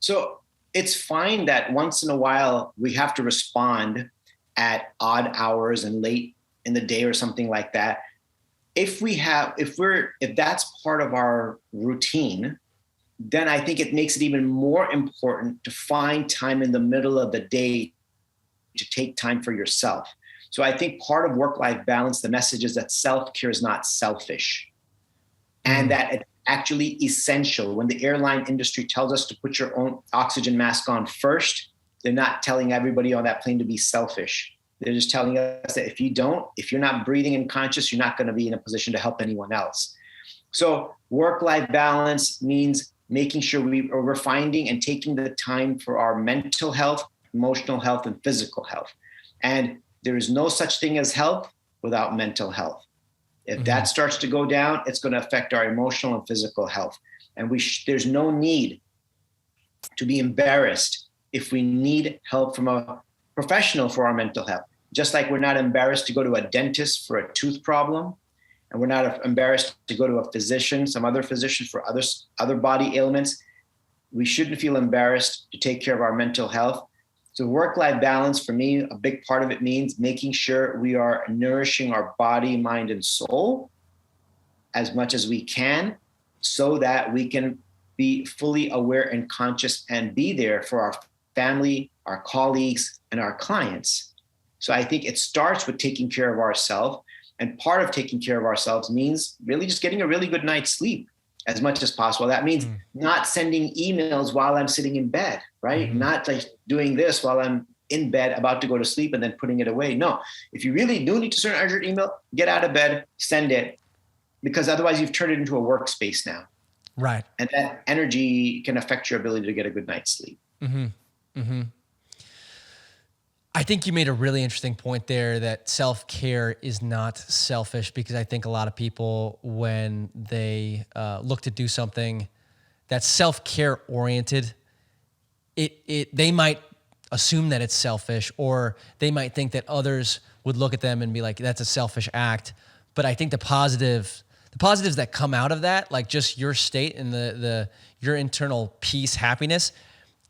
So it's fine that once in a while we have to respond at odd hours and late in the day or something like that. If that's part of our routine, then I think it makes it even more important to find time in the middle of the day to take time for yourself. So I think part of work-life balance, the message is that self-care is not selfish and that it's actually essential. When the airline industry tells us to put your own oxygen mask on first, they're not telling everybody on that plane to be selfish. They're just telling us that if you're not breathing and conscious, you're not going to be in a position to help anyone else. So work-life balance means making sure we're finding and taking the time for our mental health, emotional health, and physical health. And there is no such thing as health without mental health. If that starts to go down, it's going to affect our emotional and physical health. And there's no need to be embarrassed if we need help from a professional for our mental health. Just like we're not embarrassed to go to a dentist for a tooth problem, and we're not embarrassed to go to a physician, some other physician for other body ailments, we shouldn't feel embarrassed to take care of our mental health. So work-life balance, for me, a big part of it means making sure we are nourishing our body, mind, and soul as much as we can so that we can be fully aware and conscious and be there for our family, our colleagues, and our clients. So I think it starts with taking care of ourselves. And part of taking care of ourselves means really just getting a really good night's sleep as much as possible. That means not sending emails while I'm sitting in bed, right? Not like doing this while I'm in bed about to go to sleep and then putting it away. No, if you really do need to send an urgent email, get out of bed, send it, because otherwise you've turned it into a workspace now. Right. And that energy can affect your ability to get a good night's sleep. I think you made a really interesting point there that self-care is not selfish, because I think a lot of people, when they look to do something that's self-care oriented, they might assume that it's selfish, or they might think that others would look at them and be like, that's a selfish act. But I think the positives that come out of that, like just your state and your internal peace, happiness,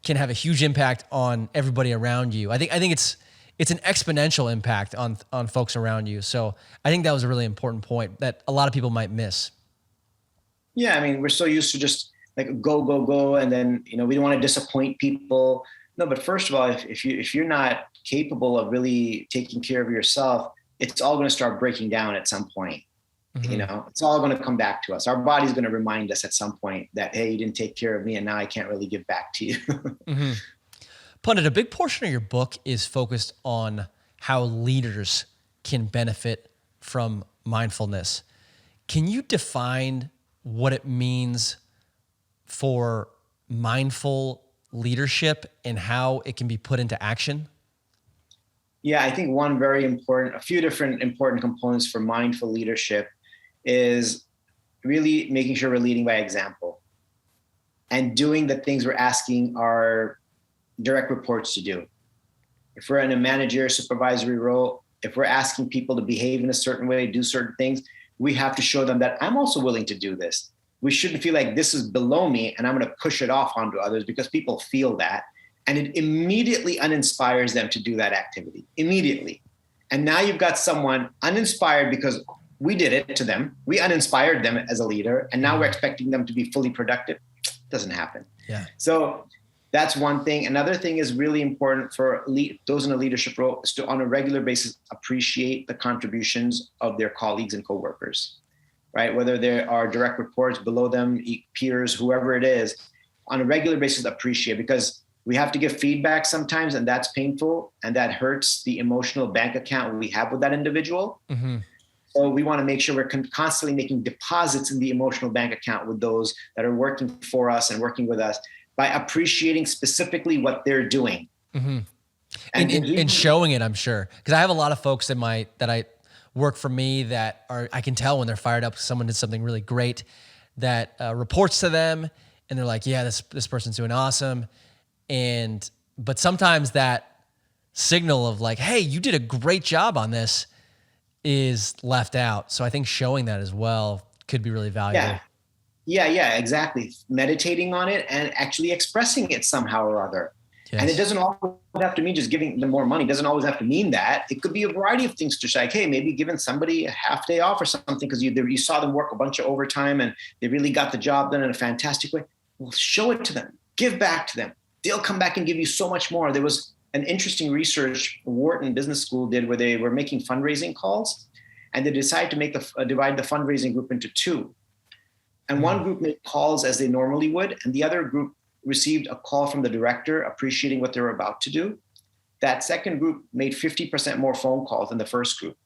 can have a huge impact on everybody around you. I think it's an exponential impact on folks around you. So I think that was a really important point that a lot of people might miss. Yeah, I mean, we're so used to just like go, and then we don't want to disappoint people. No, but first of all, if you're not capable of really taking care of yourself, it's all going to start breaking down at some point. It's all going to come back to us. Our body's going to remind us at some point that, hey, you didn't take care of me, and now I can't really give back to you. Pandit, a big portion of your book is focused on how leaders can benefit from mindfulness. Can you define what it means for mindful leadership and how it can be put into action? Yeah, I think a few different important components for mindful leadership is really making sure we're leading by example and doing the things we're asking our direct reports to do. If we're in a manager supervisory role, if we're asking people to behave in a certain way, do certain things, we have to show them that I'm also willing to do this. We shouldn't feel like this is below me and I'm going to push it off onto others, because people feel that. And it immediately uninspires them to do that activity, immediately. And now you've got someone uninspired because we did it to them. We uninspired them as a leader, and now we're expecting them to be fully productive. It doesn't happen. Yeah. So that's one thing. Another thing is really important for those in a leadership role is to, on a regular basis, appreciate the contributions of their colleagues and coworkers, right? Whether there are direct reports below them, peers, whoever it is, on a regular basis, appreciate, because we have to give feedback sometimes, and that's painful, and that hurts the emotional bank account we have with that individual. So we want to make sure we're constantly making deposits in the emotional bank account with those that are working for us and working with us, by appreciating specifically what they're doing. And showing it, I'm sure. Because I have a lot of folks that I work for me that I can tell when they're fired up because someone did something really great that reports to them, and they're like, yeah, this person's doing awesome. But sometimes that signal of like, hey, you did a great job on this is left out. So I think showing that as well could be really valuable. Yeah, exactly. Meditating on it and actually expressing it somehow or other. Yes. And it doesn't always have to mean just giving them more money. It doesn't always have to mean that. It could be a variety of things to say, like, hey, maybe giving somebody a half day off or something because you saw them work a bunch of overtime and they really got the job done in a fantastic way. Well, show it to them. Give back to them. They'll come back and give you so much more. There was an interesting research Wharton Business School did where they were making fundraising calls, and they decided to divide the fundraising group into two. And one group made calls as they normally would, and the other group received a call from the director appreciating what they were about to do. That second group made 50% more phone calls than the first group.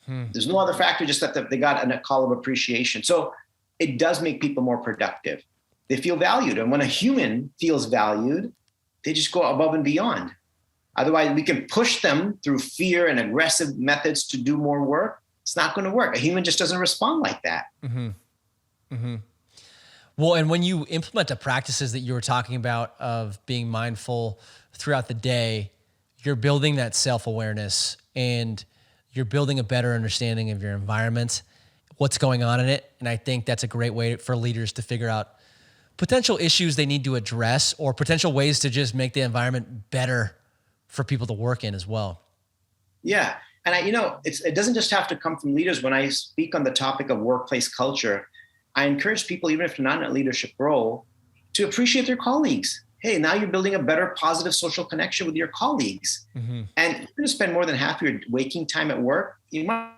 There's no other factor, just that they got a call of appreciation. So it does make people more productive. They feel valued. And when a human feels valued, they just go above and beyond. Otherwise, we can push them through fear and aggressive methods to do more work, it's not going to work. A human just doesn't respond like that. Mm-hmm. Mm-hmm. Well, and when you implement the practices that you were talking about of being mindful throughout the day, you're building that self-awareness and you're building a better understanding of your environment, what's going on in it. And I think that's a great way for leaders to figure out potential issues they need to address or potential ways to just make the environment better for people to work in as well. Yeah. And it doesn't just have to come from leaders. When I speak on the topic of workplace culture, I encourage people, even if they're not in a leadership role, to appreciate their colleagues. Hey, now you're building a better, positive social connection with your colleagues. Mm-hmm. And you're going to spend more than half your waking time at work. You might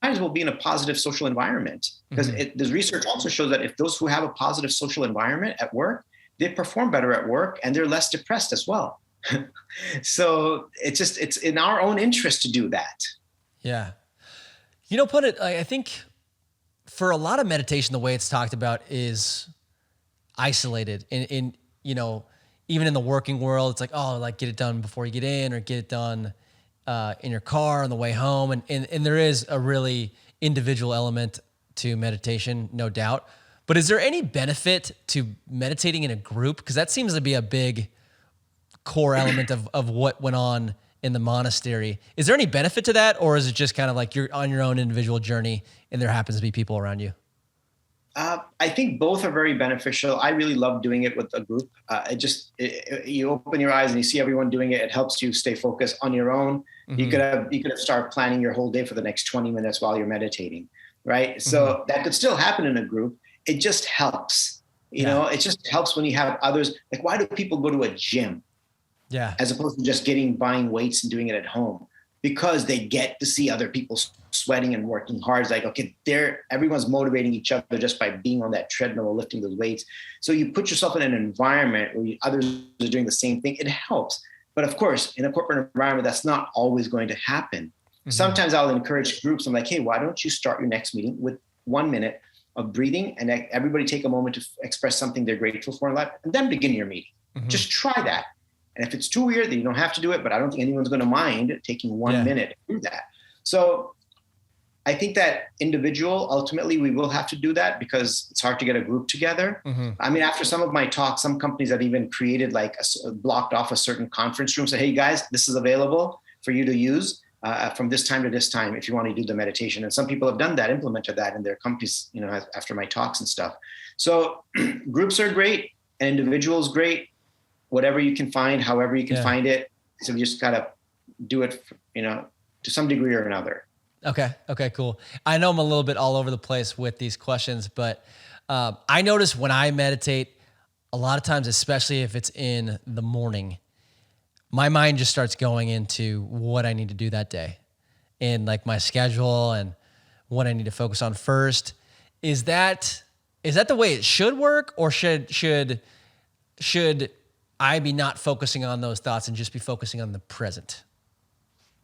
as well be in a positive social environment, because the research also shows that if those who have a positive social environment at work, they perform better at work and they're less depressed as well. So it's in our own interest to do that. Yeah. Pandit, I think for a lot of meditation, the way it's talked about is isolated in even in the working world. It's like, oh, like get it done before you get in or get it done in your car on the way home. And there is a really individual element to meditation, no doubt. But is there any benefit to meditating in a group? Because that seems to be a big core element of what went on in the monastery. Is there any benefit to that? Or is it just kind of like you're on your own individual journey and there happens to be people around you? I think both are very beneficial. I really love doing it with a group. You open your eyes and you see everyone doing it. It helps you stay focused on your own. Mm-hmm. You could have start planning your whole day for the next 20 minutes while you're meditating, right? So that could still happen in a group. It just helps. It just helps when you have others. Like, why do people go to a gym? Yeah. As opposed to just buying weights and doing it at home? Because they get to see other people sweating and working hard. It's like, okay, everyone's motivating each other just by being on that treadmill or lifting those weights. So you put yourself in an environment where others are doing the same thing. It helps. But of course, in a corporate environment, that's not always going to happen. Mm-hmm. Sometimes I'll encourage groups. I'm like, hey, why don't you start your next meeting with 1 minute of breathing and everybody take a moment to express something they're grateful for in life and then begin your meeting. Mm-hmm. Just try that. And if it's too weird, then you don't have to do it, but I don't think anyone's going to mind taking 1 minute to do that. So I think that ultimately we will have to do that because it's hard to get a group together. Mm-hmm. I mean, after some of my talks, some companies have even created blocked off a certain conference room. Say, hey guys, this is available for you to use from this time to this time if you want to do the meditation. And some people have done that, implemented that in their companies, after my talks and stuff. So groups are great and individuals great. Whatever you can find, however you can find it. So we just gotta do it, to some degree or another. Okay, cool. I know I'm a little bit all over the place with these questions, but I notice when I meditate, a lot of times, especially if it's in the morning, my mind just starts going into what I need to do that day and like my schedule and what I need to focus on first. Is that the way it should work, or should I be not focusing on those thoughts and just be focusing on the present?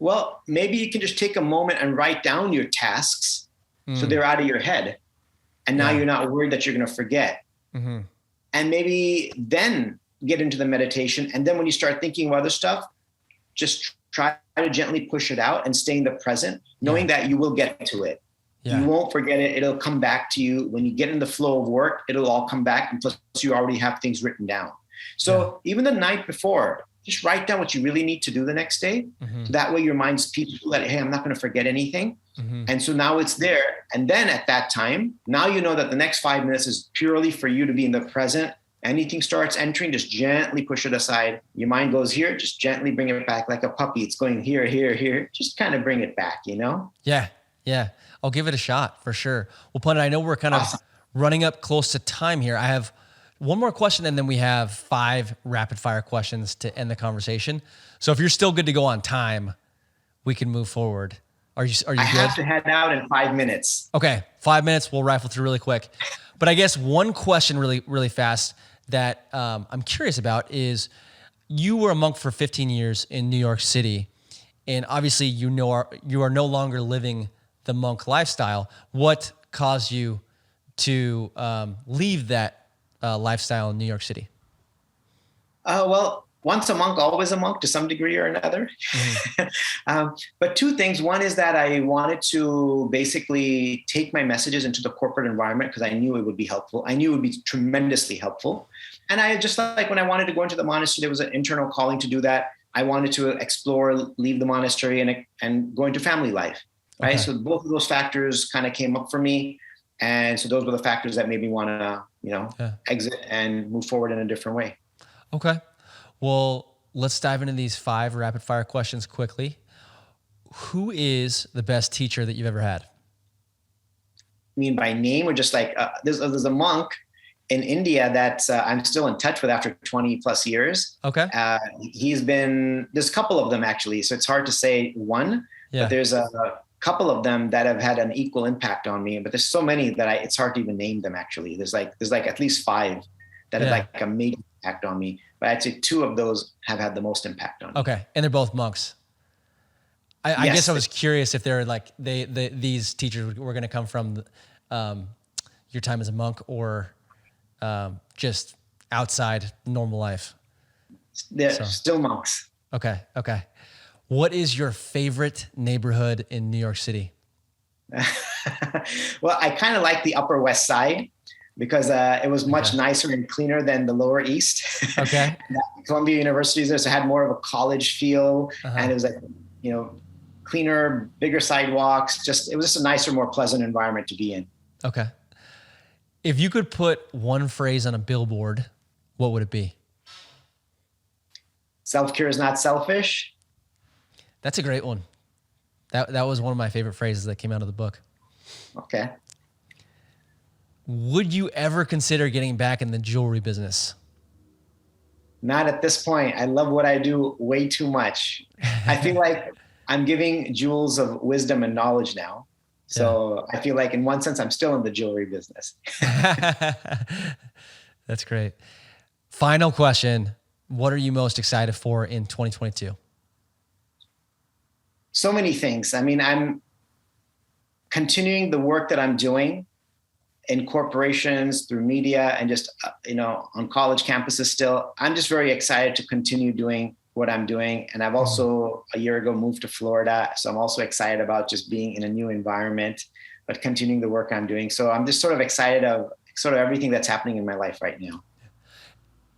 Well, maybe you can just take a moment and write down your tasks so they're out of your head. And now you're not worried that you're going to forget. Mm-hmm. And maybe then get into the meditation. And then when you start thinking of other stuff, just try to gently push it out and stay in the present, knowing that you will get to it. Yeah. You won't forget it. It'll come back to you. When you get in the flow of work, it'll all come back. And plus you already have things written down. So even the night before, just write down what you really need to do the next day. Mm-hmm. So that way your mind's peaceful that, hey, I'm not going to forget anything. Mm-hmm. And so now it's there. And then at that time, now you know that the next 5 minutes is purely for you to be in the present. Anything starts entering, just gently push it aside. Your mind goes here, just gently bring it back like a puppy. It's going here, here, here. Just kind of bring it back, Yeah. I'll give it a shot for sure. Well, Pandit, I know we're kind of running up close to time here. I have one more question, and then we have 5 rapid fire questions to end the conversation. So if you're still good to go on time, we can move forward. Are you good? I have to head out in 5 minutes. Okay, 5 minutes. We'll rifle through really quick. But I guess one question really, really fast that I'm curious about is, you were a monk for 15 years in New York City, and obviously you are no longer living the monk lifestyle. What caused you to leave that lifestyle in New York City? Well, once a monk, always a monk to some degree or another. But two things. One is that I wanted to basically take my messages into the corporate environment because I knew it would be helpful. I knew it would be tremendously helpful. And I just like when I wanted to go into the monastery, there was an internal calling to do that. I wanted to explore, leave the monastery and go into family life. Right. Okay. So both of those factors kind of came up for me. And so those were the factors that made me want to, exit and move forward in a different way. Okay. Well, let's dive into these 5 rapid fire questions quickly. Who is the best teacher that you've ever had? I mean, by name or just like, there's a monk in India that I'm still in touch with after 20 plus years. Okay. There's a couple of them actually. So it's hard to say one, but there's a couple of them that have had an equal impact on me, but there's so many that it's hard to even name them actually. There's like at least 5 that have like a major impact on me, but I'd say 2 of those have had the most impact on me. Okay. And they're both monks. I guess I was curious if they're like, these teachers were going to come from your time as a monk or just outside normal life. They're still monks. Okay. Okay. What is your favorite neighborhood in New York City? Well, I kind of like the Upper West Side because it was much nicer and cleaner than the Lower East. Okay. Columbia University is there, so it had more of a college feel, and it was like, cleaner, bigger sidewalks. It was just a nicer, more pleasant environment to be in. Okay. If you could put one phrase on a billboard, what would it be? Self-care is not selfish. That's a great one. That was one of my favorite phrases that came out of the book. Okay. Would you ever consider getting back in the jewelry business? Not at this point. I love what I do way too much. I feel like I'm giving jewels of wisdom and knowledge now. So I feel like in one sense, I'm still in the jewelry business. That's great. Final question. What are you most excited for in 2022? So many things. I mean, I'm continuing the work that I'm doing in corporations, through media, and just, on college campuses still. I'm just very excited to continue doing what I'm doing. And I've also a year ago moved to Florida. So I'm also excited about just being in a new environment, but continuing the work I'm doing. So I'm just sort of excited of sort of everything that's happening in my life right now.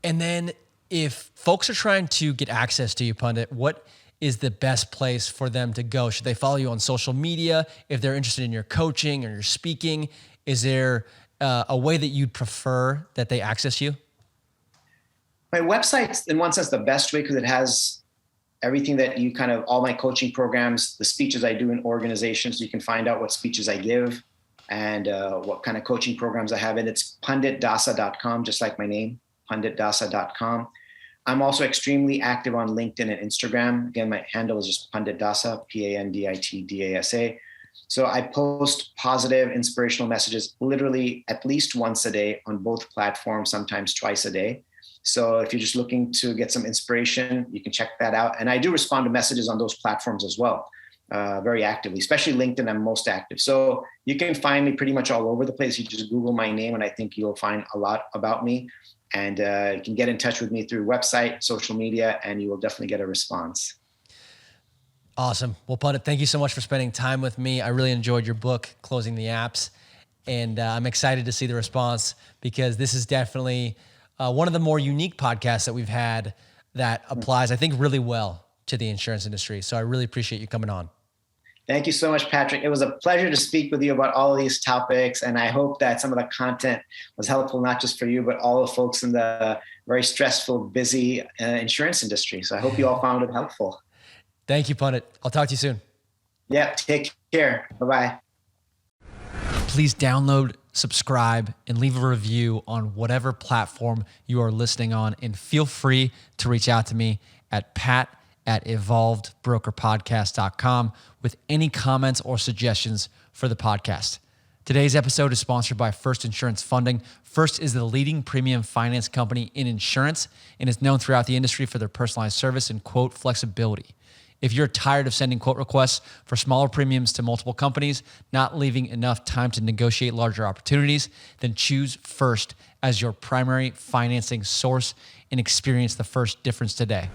And then if folks are trying to get access to you, Pandit, what is the best place for them to go? Should they follow you on social media? If they're interested in your coaching or your speaking, is there a way that you'd prefer that they access you? My website's in one sense the best way because it has everything that you all my coaching programs, the speeches I do in organizations. So you can find out what speeches I give and what kind of coaching programs I have. And it's panditdasa.com, just like my name, panditdasa.com. I'm also extremely active on LinkedIn and Instagram. Again, my handle is just Pandit Dasa, Panditdasa. So I post positive, inspirational messages literally at least once a day on both platforms, sometimes twice a day. So if you're just looking to get some inspiration, you can check that out. And I do respond to messages on those platforms as well, very actively, especially LinkedIn. I'm most active. So you can find me pretty much all over the place. You just Google my name and I think you'll find a lot about me. And you can get in touch with me through website, social media, and you will definitely get a response. Awesome. Well, Pandit, thank you so much for spending time with me. I really enjoyed your book, Closing the Apps. And I'm excited to see the response because this is definitely one of the more unique podcasts that we've had that applies, I think, really well to the insurance industry. So I really appreciate you coming on. Thank you so much, Patrick. It was a pleasure to speak with you about all of these topics. And I hope that some of the content was helpful, not just for you, but all the folks in the very stressful, busy insurance industry. So I hope you all found it helpful. Thank you, Pandit. I'll talk to you soon. Yeah, take care. Bye-bye. Please download, subscribe, and leave a review on whatever platform you are listening on. And feel free to reach out to me at pat@evolvedbrokerpodcast.com with any comments or suggestions for the podcast. Today's episode is sponsored by First Insurance Funding. First is the leading premium finance company in insurance and is known throughout the industry for their personalized service and quote flexibility. If you're tired of sending quote requests for smaller premiums to multiple companies, not leaving enough time to negotiate larger opportunities, then choose First as your primary financing source and experience the First difference today.